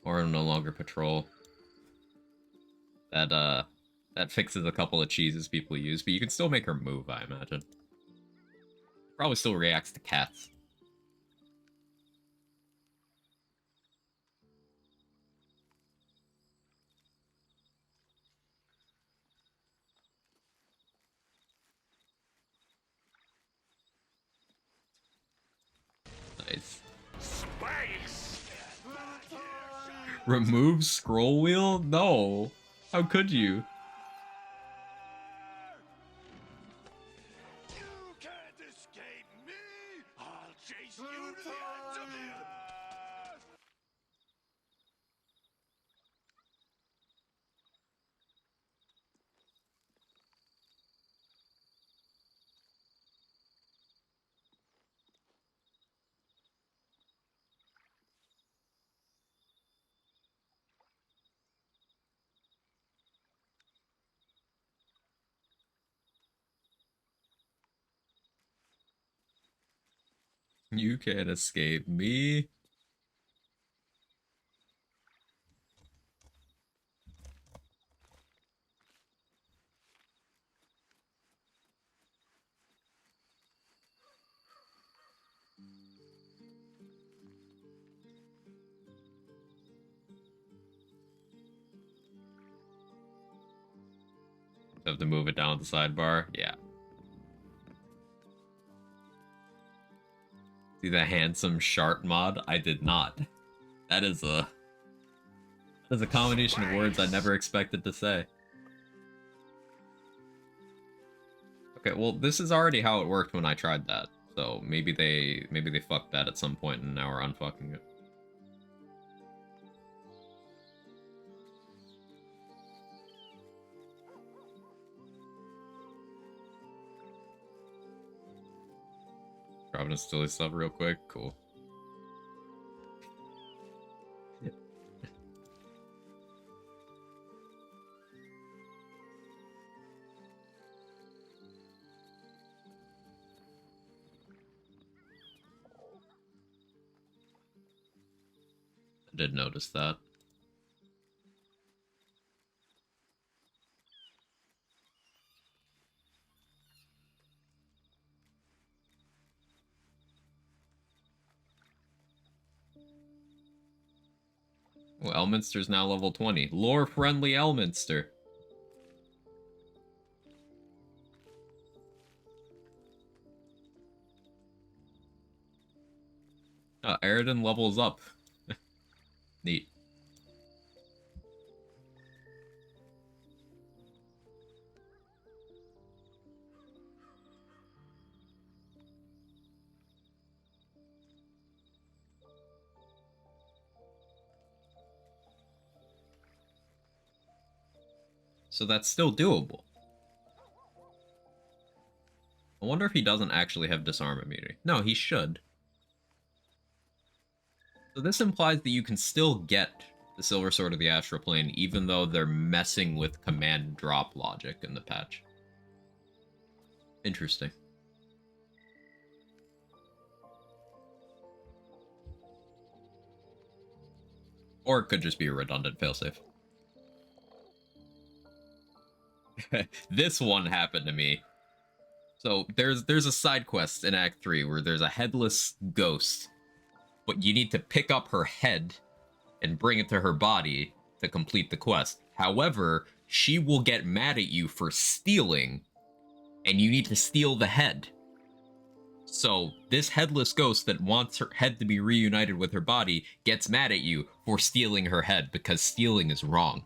Or no longer patrol. That fixes a couple of cheeses people use, but you can still make her move, I imagine. Probably still reacts to cats. Nice. Remove scroll wheel? No. How could you? You can't escape me! I'll chase you to the ends of the earth! You can't escape me. Have to move it down the sidebar. Yeah. See the handsome shark mod? I did not. That is a combination of words I never expected to say. Okay, well this is already how it worked when I tried that. So maybe they fucked that at some point and now we're unfucking it. Providence still sub real quick. Cool. I did notice that. Well, Elminster's now level 20. Lore-friendly Elminster. Oh, Aridin levels up. Neat. So that's still doable. I wonder if he doesn't actually have disarm immunity. No, he should. So this implies that you can still get the Silver Sword of the Astral Plane even though they're messing with command drop logic in the patch. Interesting. Or it could just be a redundant failsafe. This one happened to me. So there's a side quest in Act 3 where there's a headless ghost, but you need to pick up her head and bring it to her body to complete the quest. However, she will get mad at you for stealing, and you need to steal the head. So this headless ghost that wants her head to be reunited with her body gets mad at you for stealing her head because stealing is wrong.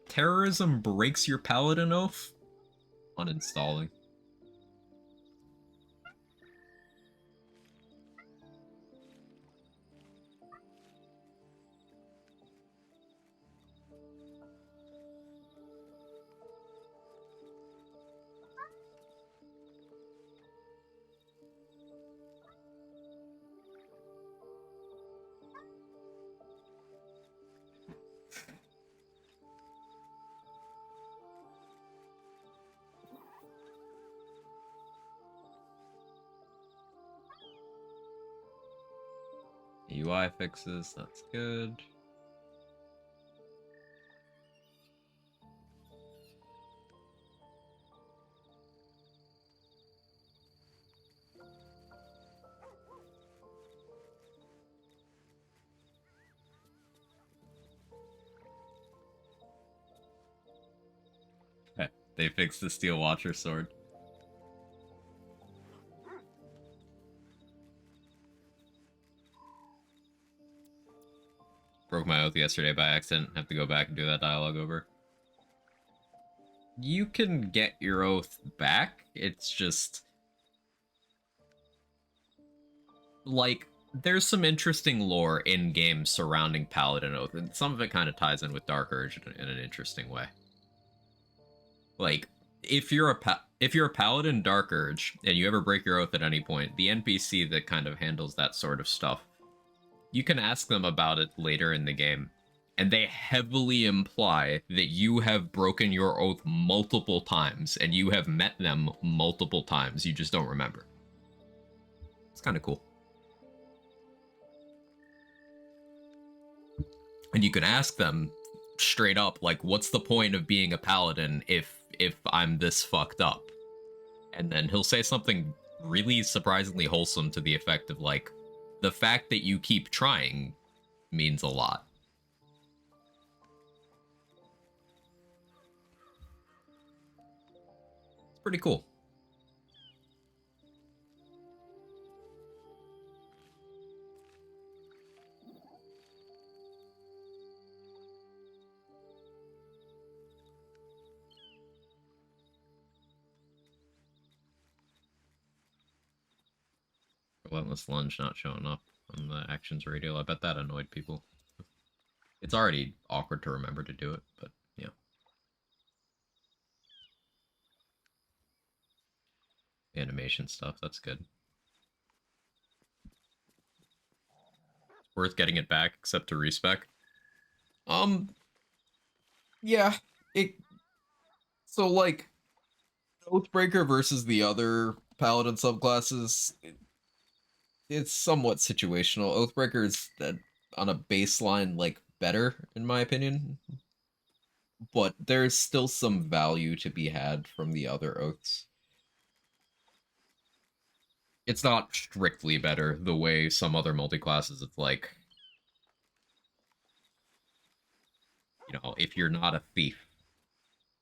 Terrorism breaks your paladin oath? Uninstalling. UI fixes, that's good. They fixed the Steel Watcher sword. Broke my oath yesterday by accident. Have to go back and do that dialogue over. You can get your oath back. It's just... like, there's some interesting lore in-game surrounding Paladin Oath, and some of it kind of ties in with Dark Urge in an interesting way. Like, if you're a paladin Dark Urge and you ever break your oath at any point, the NPC that kind of handles that sort of stuff, you can ask them about it later in the game, and they heavily imply that you have broken your oath multiple times and you have met them multiple times. You just don't remember. It's kind of cool. And you can ask them straight up, like, what's the point of being a paladin if I'm this fucked up? And then he'll say something really surprisingly wholesome to the effect of, like, the fact that you keep trying means a lot. It's pretty cool. Relentless Lunge not showing up on the actions radio. I bet that annoyed people. It's already awkward to remember to do it, but yeah. Animation stuff, that's good. It's worth getting it back, except to respec. Yeah, so like Oathbreaker versus the other paladin subclasses, it's somewhat situational. Oathbreaker is on a baseline like better in my opinion, but there's still some value to be had from the other oaths. It's not strictly better the way some other multi-classes, it's like, you know, if you're not a thief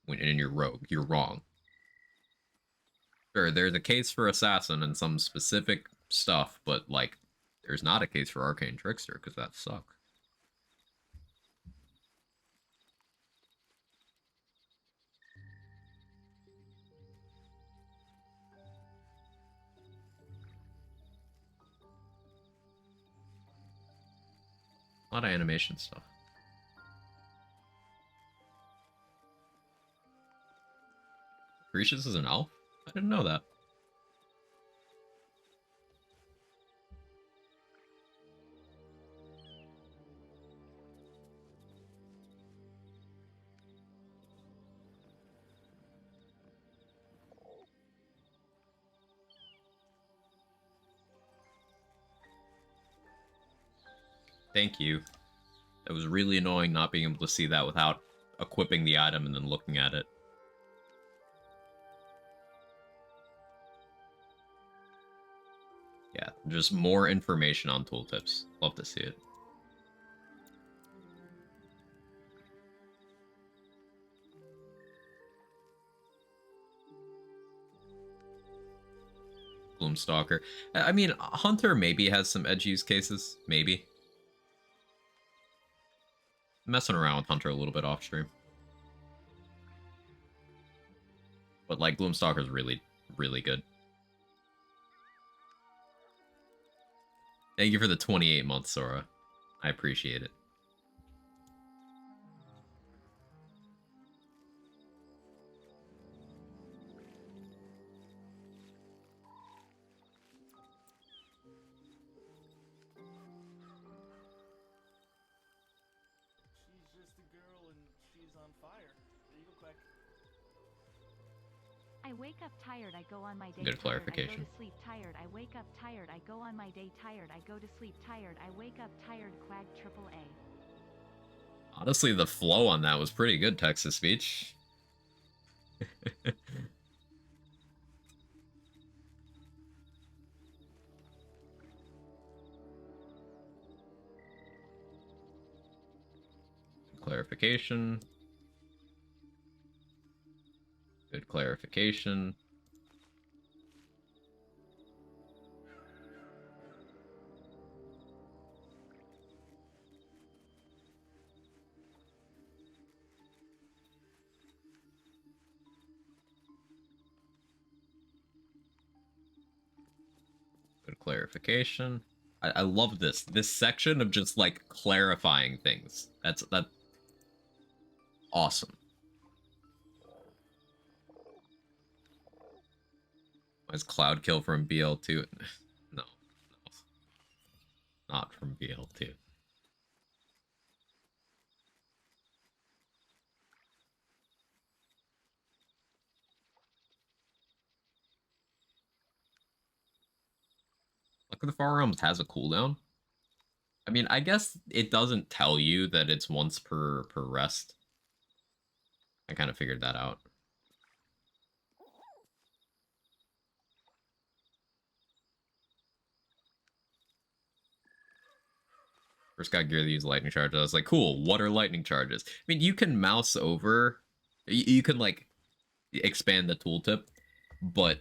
when in your rogue, you're wrong. Sure, there's a case for assassin and some specific stuff, but like, there's not a case for arcane trickster because that sucks. A lot of animation stuff. Grecius is an elf? I didn't know that. Thank you. It was really annoying not being able to see that without equipping the item and then looking at it. Yeah, just more information on tooltips. Love to see it. Gloomstalker. I mean, Hunter maybe has some edge use cases. Maybe. Messing around with Hunter a little bit off stream. But, like, Gloomstalker's really, really good. Thank you for the 28 months, Sora. I appreciate it. I wake up tired, I go on my day Good clarification. tired, I go to sleep tired, I wake up tired, I go on my day tired, I go to sleep tired, I wake up tired, Quag AAA. Honestly, the flow on that was pretty good, text-to-speech. Clarification. Good clarification. Good clarification. I love this section of just like clarifying things. That's awesome. Is Cloud Kill from BL2? No, no, not from BL2. Luck of the Far Realms has a cooldown. I mean, I guess it doesn't tell you that it's once per rest. I kind of figured that out. First got gear that use lightning charges. I was like, cool, what are lightning charges? I mean, you can mouse over, you can like expand the tooltip, but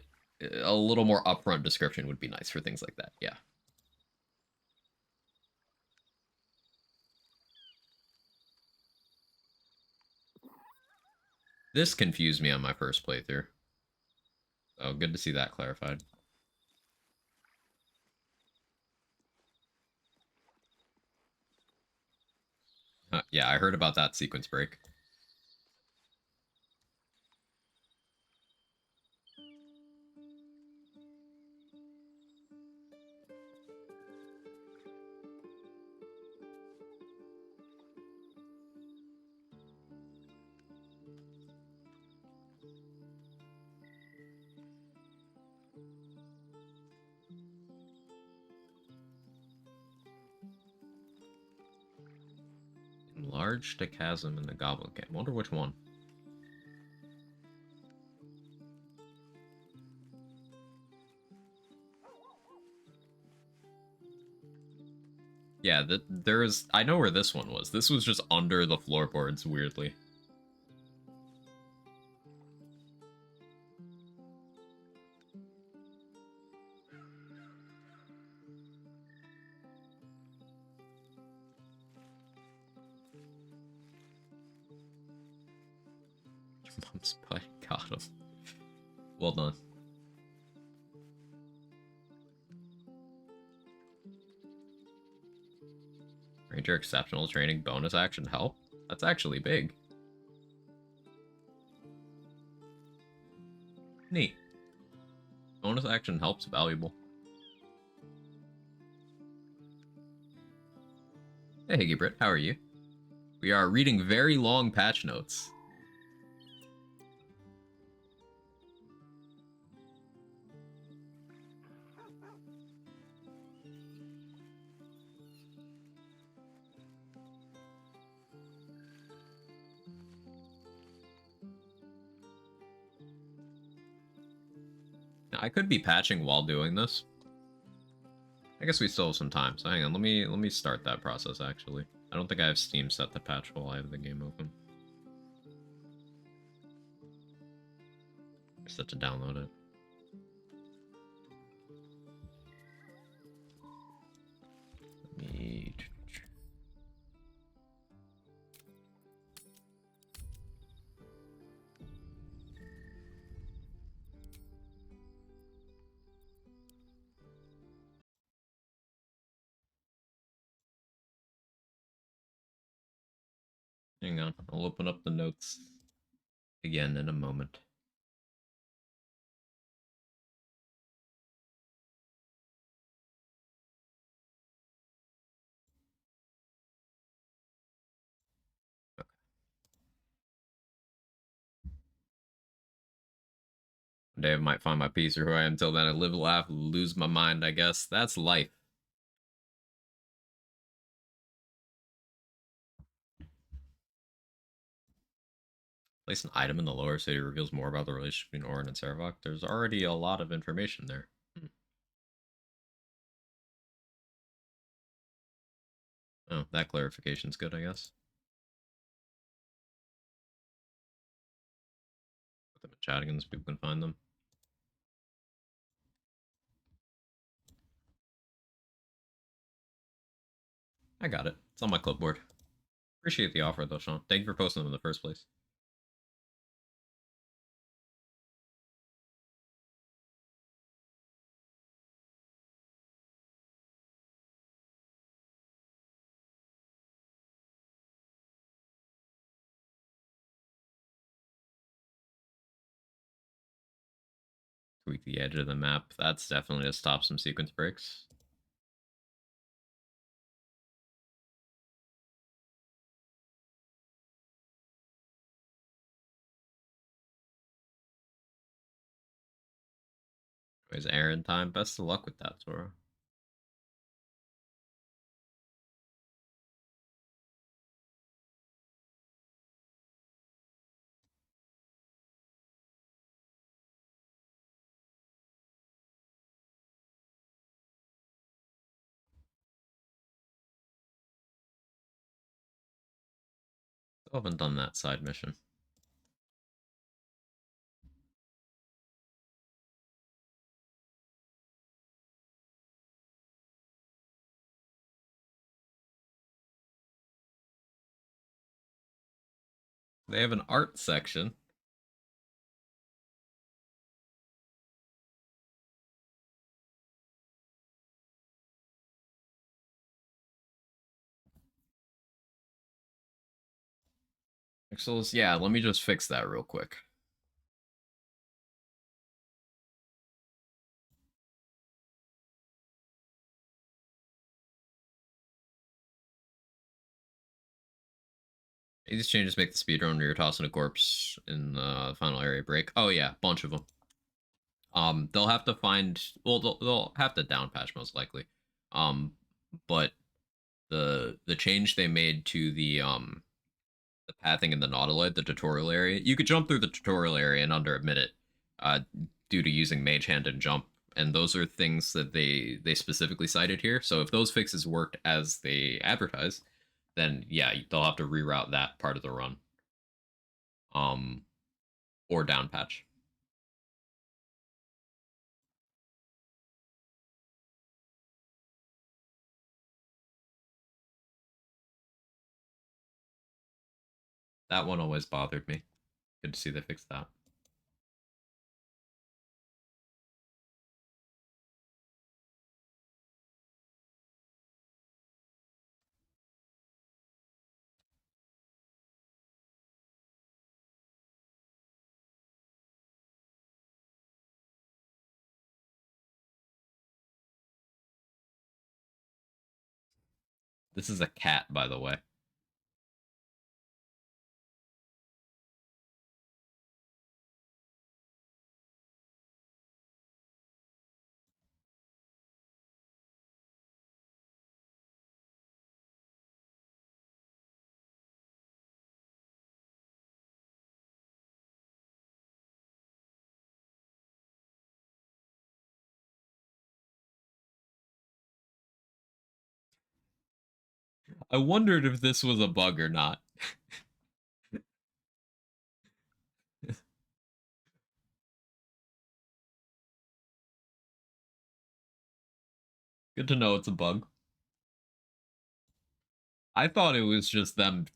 a little more upfront description would be nice for things like that, yeah. This confused me on my first playthrough. Oh, good to see that clarified. Yeah, I heard about that sequence break. Enlarge the chasm in the Goblin Camp. Wonder which one. Yeah, there's... I know where this one was. This was just under the floorboards, weirdly. Your mom's butt. Got him. Well done. Ranger exceptional training bonus action help? That's actually big. Neat. Bonus action help's valuable. Hey, Higgy Brit, how are you? We are reading very long patch notes. I could be patching while doing this. I guess we still have some time, so hang on, let me start that process actually. I don't think I have Steam set to patch while I have the game open. I'm set to download it. Let me... Hang on, I'll open up the notes again in a moment. One day I might find my peace or who I am. Until then, I live, laugh, lose my mind, I guess. That's life. Place an item in the lower city reveals more about the relationship between Orin and Saravok. There's already a lot of information there. Oh, that clarification's good, I guess. Put them in chat again so people can find them. I got it. It's on my clipboard. Appreciate the offer, though, Sean. Thank you for posting them in the first place. Tweak the edge of the map. That's definitely to stop some sequence breaks. Anyways, Aaron time. Best of luck with that, Zora. Still haven't done that side mission. They have an art section. Pixels, yeah, let me just fix that real quick. These changes make the speedrun where you're tossing a corpse in the final area break. Oh yeah, bunch of them. They'll have to find. Well, they'll have to down patch most likely. But the change they made to the pathing in the Nautiloid, the tutorial area, you could jump through the tutorial area in under a minute, due to using Mage Hand and Jump, and those are things that they specifically cited here. So if those fixes worked as they advertise, then yeah, they'll have to reroute that part of the run. Or down patch. That one always bothered me. Good to see they fixed that. This is a cat, by the way. I wondered if this was a bug or not. Good to know it's a bug. I thought it was just them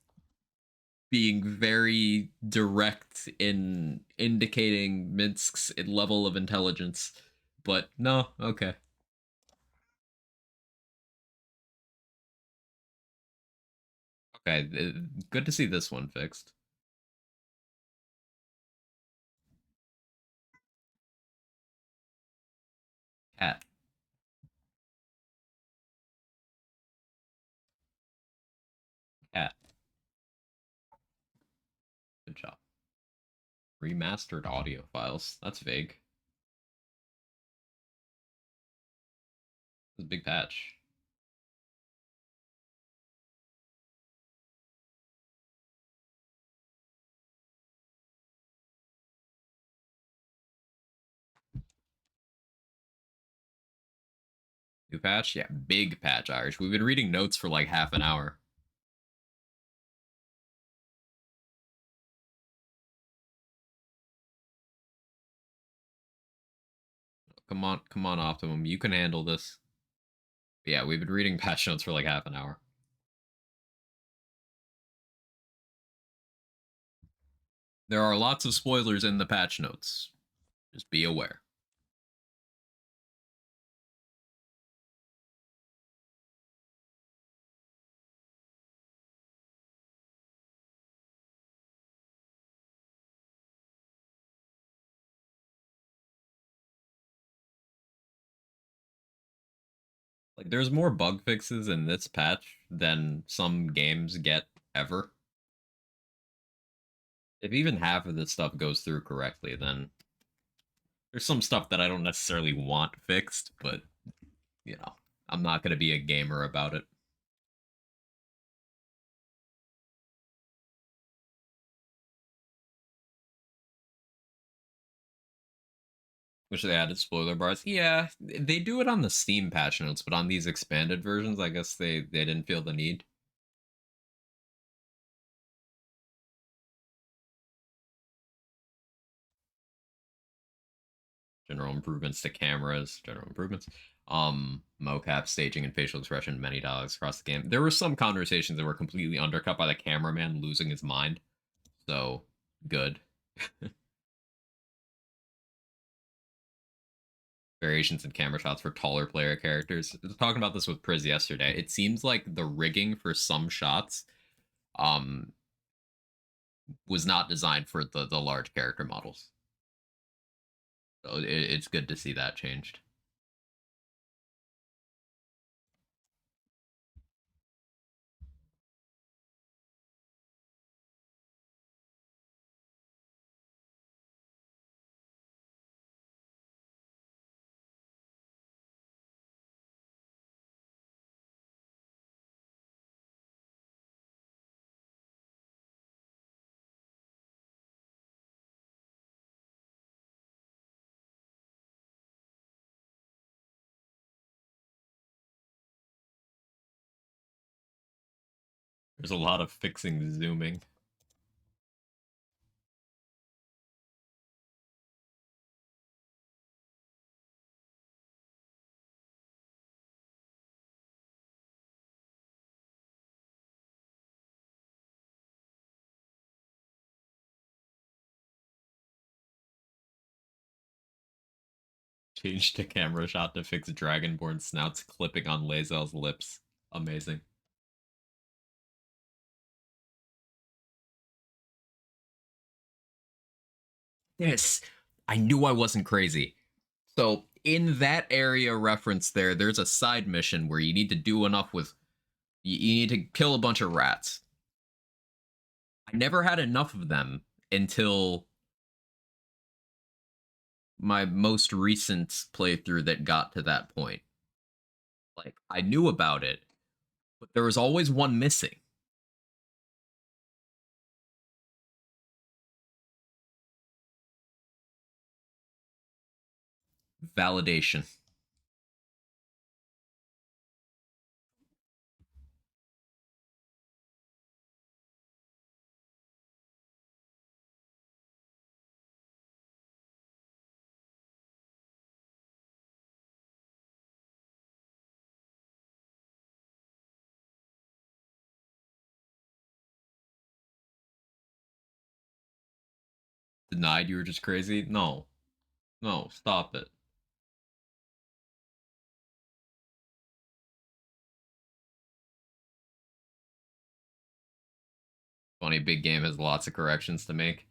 being very direct in indicating Minsk's level of intelligence. But no, okay. Okay, good to see this one fixed. Cat. Cat. Good job. Remastered audio files. That's vague. It's a big patch. New patch? Yeah, big patch, Irish. We've been reading notes for like half an hour. Come on, Optimum. You can handle this. Yeah, we've been reading patch notes for like half an hour. There are lots of spoilers in the patch notes. Just be aware. Like, there's more bug fixes in this patch than some games get ever. If even half of this stuff goes through correctly, then there's some stuff that I don't necessarily want fixed, but, you know, I'm not going to be a gamer about it. Wish they added spoiler bars. Yeah, they do it on the Steam patch notes, but on these expanded versions, I guess they didn't feel the need. General improvements to cameras, general improvements. Mocap, staging, and facial expression, many dialogues across the game. There were some conversations that were completely undercut by the cameraman losing his mind. So, good. Variations in camera shots for taller player characters. I was talking about this with Priz yesterday. It seems like the rigging for some shots um was not designed for the large character models. So it's good to see that changed. There's a lot of fixing zooming. Changed to camera shot to fix Dragonborn snouts clipping on Lae'zel's lips. Amazing. This, I knew I wasn't crazy. So in that area reference there's a side mission where you need to do enough with you need to kill a bunch of rats. I never had enough of them until my most recent playthrough that got to that point. Like, I knew about it, but there was always one missing. Validation. Denied you were just crazy? No. No, stop it. Funny, big game has lots of corrections to make.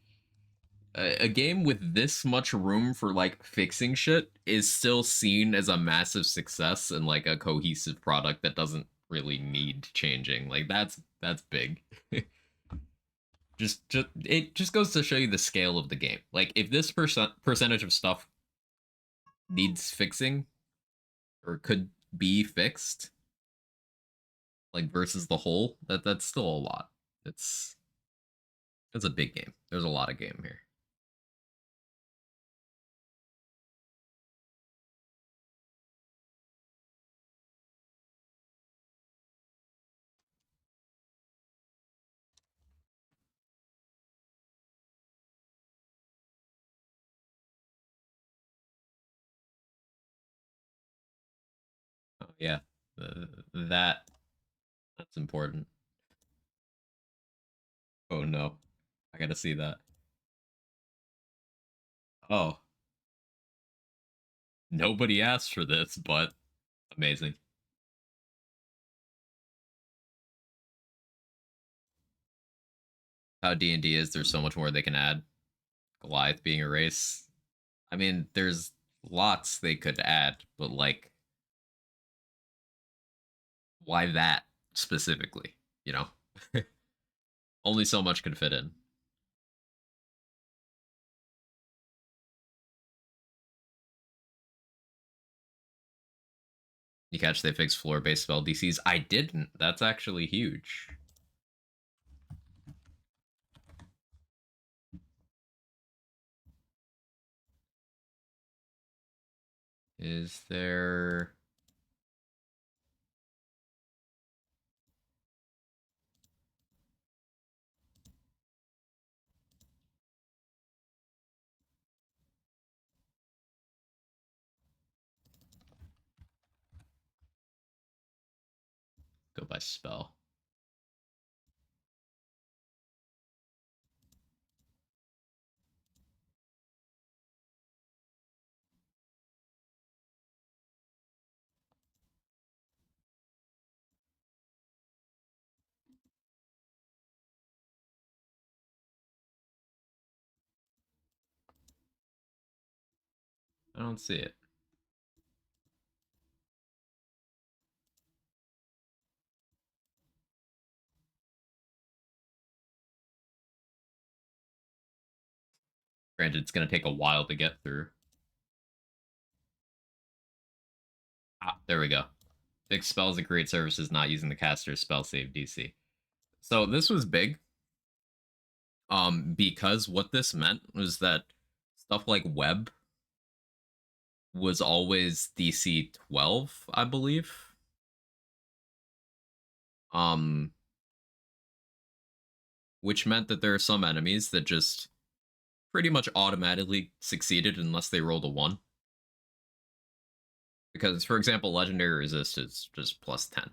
A game with this much room for like fixing shit is still seen as a massive success and like a cohesive product that doesn't really need changing. Like that's big. just it just goes to show you the scale of the game. Like if this percentage of stuff needs fixing or could be fixed, like versus the whole, that's still a lot. It's a big game. There's a lot of game here. Oh yeah, that's important. Oh no, I gotta see that. Oh, nobody asked for this, but amazing. How D&D is, there's so much more they can add. Goliath being a race. I mean, there's lots they could add, but like why that specifically, you know? Only so much could fit in. You catch they fixed floor-based spell DCs? I didn't. That's actually huge. Is there... Go by spell. I don't see it. Granted, it's going to take a while to get through. Ah, there we go. Fix spells and create services not using the caster's spell save DC. So this was big. Because what this meant was that stuff like web was always DC 12, I believe. Which meant that there are some enemies that just pretty much automatically succeeded unless they rolled a 1. Because, for example, legendary resist is just plus 10.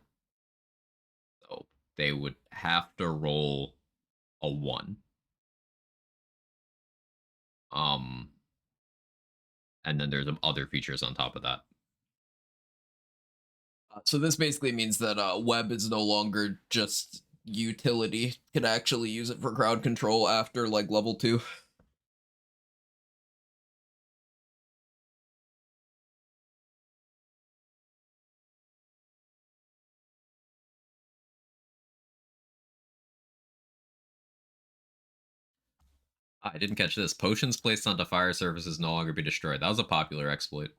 So they would have to roll a 1. And then there's other features on top of that. So this basically means that web is no longer just utility. Can actually use it for crowd control after like level 2. I didn't catch this. Potions placed onto fire surfaces no longer be destroyed. That was a popular exploit.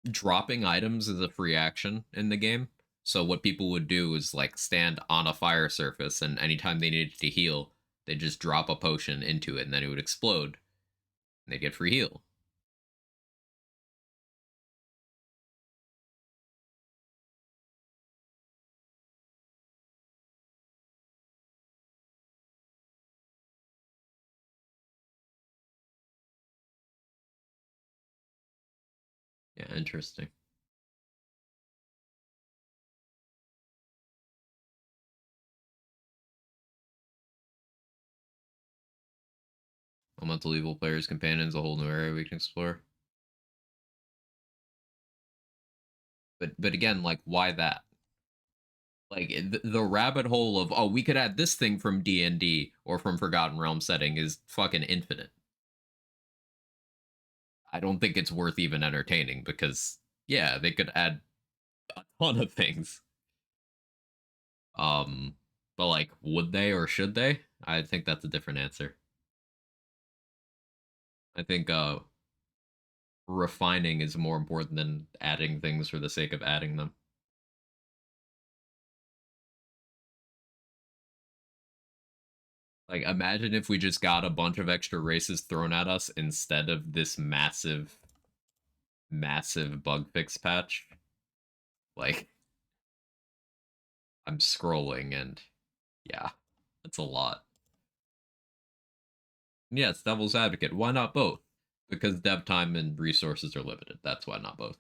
Dropping items is a free action in the game. So what people would do is like stand on a fire surface, and anytime they needed to heal, they just drop a potion into it, and then it would explode. And they get free heal. Yeah, interesting. Elemental evil players, companions, a whole new area we can explore. But again, like, why that? Like the rabbit hole of, oh, we could add this thing from D&D or from Forgotten Realm setting is fucking infinite. I don't think it's worth even entertaining because yeah, they could add a ton of things. But like, would they or should they? I think that's a different answer. I think refining is more important than adding things for the sake of adding them. Like, imagine if we just got a bunch of extra races thrown at us instead of this massive, massive bug fix patch. Like, I'm scrolling and yeah, that's a lot. Yeah, it's devil's advocate. Why not both? Because dev time and resources are limited. That's why not both.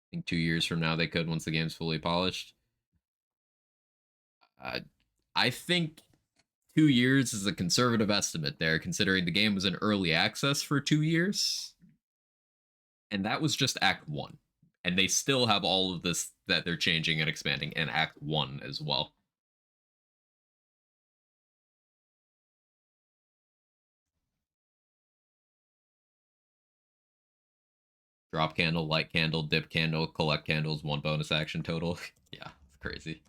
I think 2 years from now they could once the game's fully polished. I think 2 years is a conservative estimate there, considering the game was in early access for 2 years. And that was just Act 1. And they still have all of this that they're changing and expanding in Act 1 as well. Drop candle, light candle, dip candle, collect candles, 1 bonus action total. Yeah, it's crazy.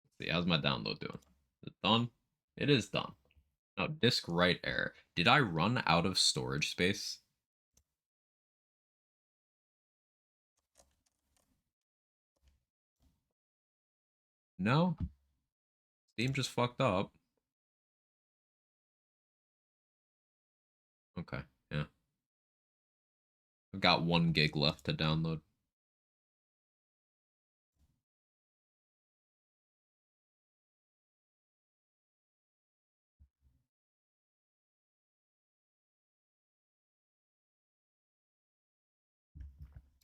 Let's see, how's my download doing? Is it done? It is done. No, disk write error. Did I run out of storage space? No? Steam just fucked up. Okay, yeah. I've got 1 gig left to download.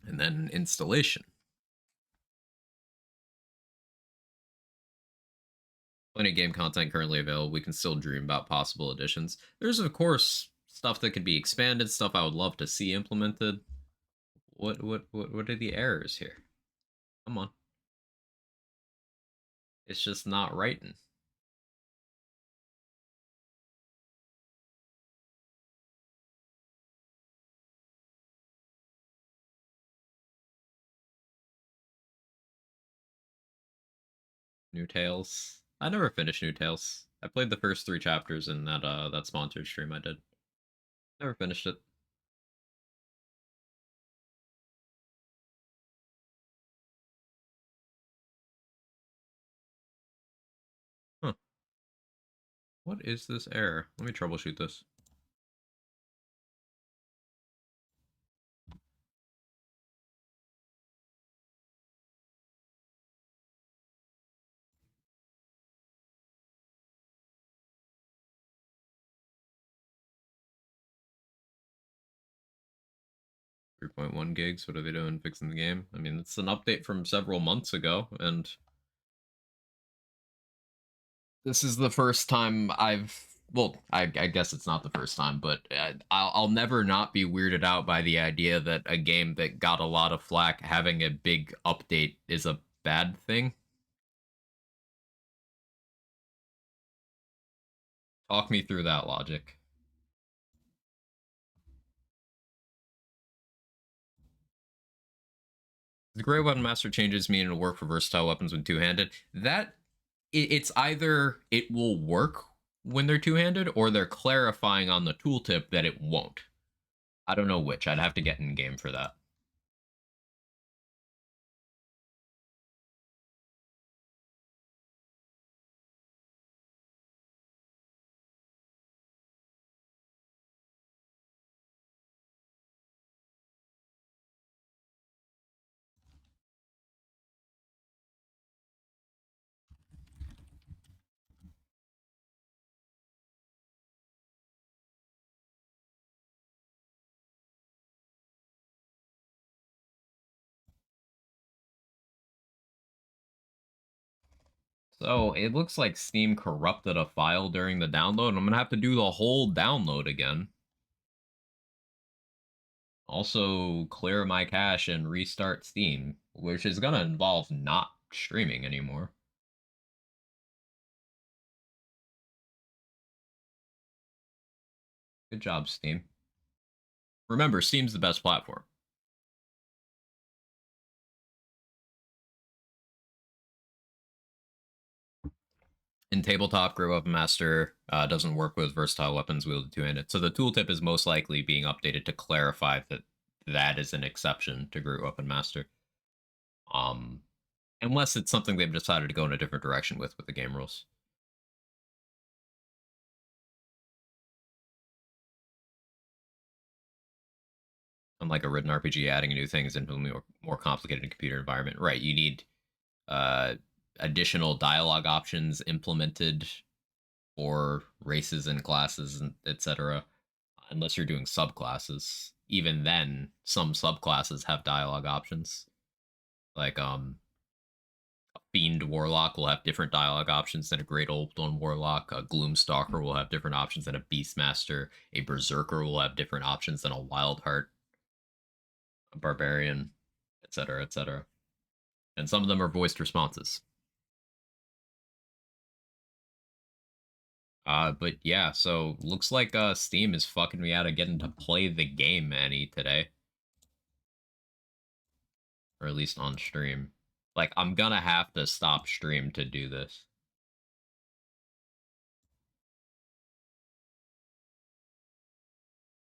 And then installation. Plenty of game content currently available. We can still dream about possible additions. There's, of course, stuff that could be expanded, stuff I would love to see implemented. What are the errors here? Come on. It's just not writing. New Tales. I never finished New Tales. I played the first 3 chapters in that sponsored stream I did. Never finished it. Huh. What is this error? Let me troubleshoot this. .1 gigs. What are they doing fixing the game? I mean, it's an update from several months ago, and this is the first time well, I guess it's not the first time, but I'll never not be weirded out by the idea that a game that got a lot of flack having a big update is a bad thing. Talk me through that logic. The Grey Weapon Master changes mean it'll work for versatile weapons when two-handed. It's either it will work when they're two-handed, or they're clarifying on the tooltip that it won't. I don't know which. I'd have to get in game for that. So it looks like Steam corrupted a file during the download, and I'm gonna have to do the whole download again. Also, clear my cache and restart Steam, which is gonna involve not streaming anymore. Good job, Steam. Remember, Steam's the best platform. In tabletop, Grey Weapon Master doesn't work with versatile weapons wielded two-handed. So the tooltip is most likely being updated to clarify that that is an exception to Grey Weapon Master. Unless it's something they've decided to go in a different direction with the game rules. Unlike a written RPG, adding new things into a more complicated computer environment. Right, you need additional dialogue options implemented for races and classes, and etc. Unless you're doing subclasses. Even then, some subclasses have dialogue options. Like, a Fiend Warlock will have different dialogue options than a Great Old One Warlock. A Gloomstalker will have different options than a Beastmaster. A Berserker will have different options than a Wildheart. A Barbarian, etc., etc. And some of them are voiced responses. But yeah, so looks like Steam is fucking me out of getting to play the game, Manny, today. Or at least on stream. Like, I'm gonna have to stop stream to do this.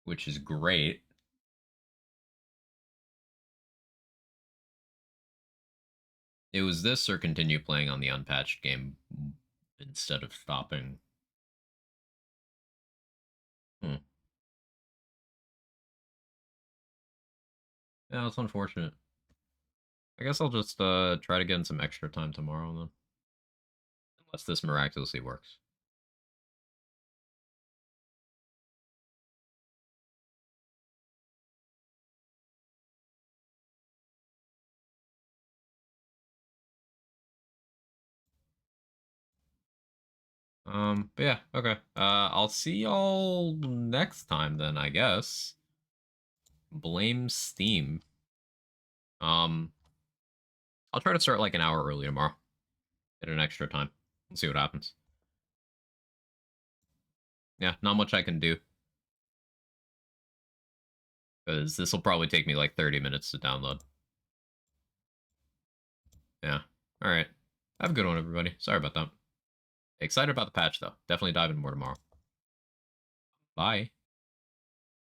Which is great. It was this or continue playing on the unpatched game instead of stopping. Hmm. Yeah, that's unfortunate. I guess I'll just try to get in some extra time tomorrow then. Unless this miraculously works. But yeah, okay. I'll see y'all next time then, I guess. Blame Steam. Um, I'll try to start like an hour early tomorrow. Get an extra time. We'll see what happens. Yeah, not much I can do. Because this will probably take me like 30 minutes to download. Yeah. Alright. Have a good one, everybody. Sorry about that. Excited about the patch, though. Definitely dive in more tomorrow. Bye.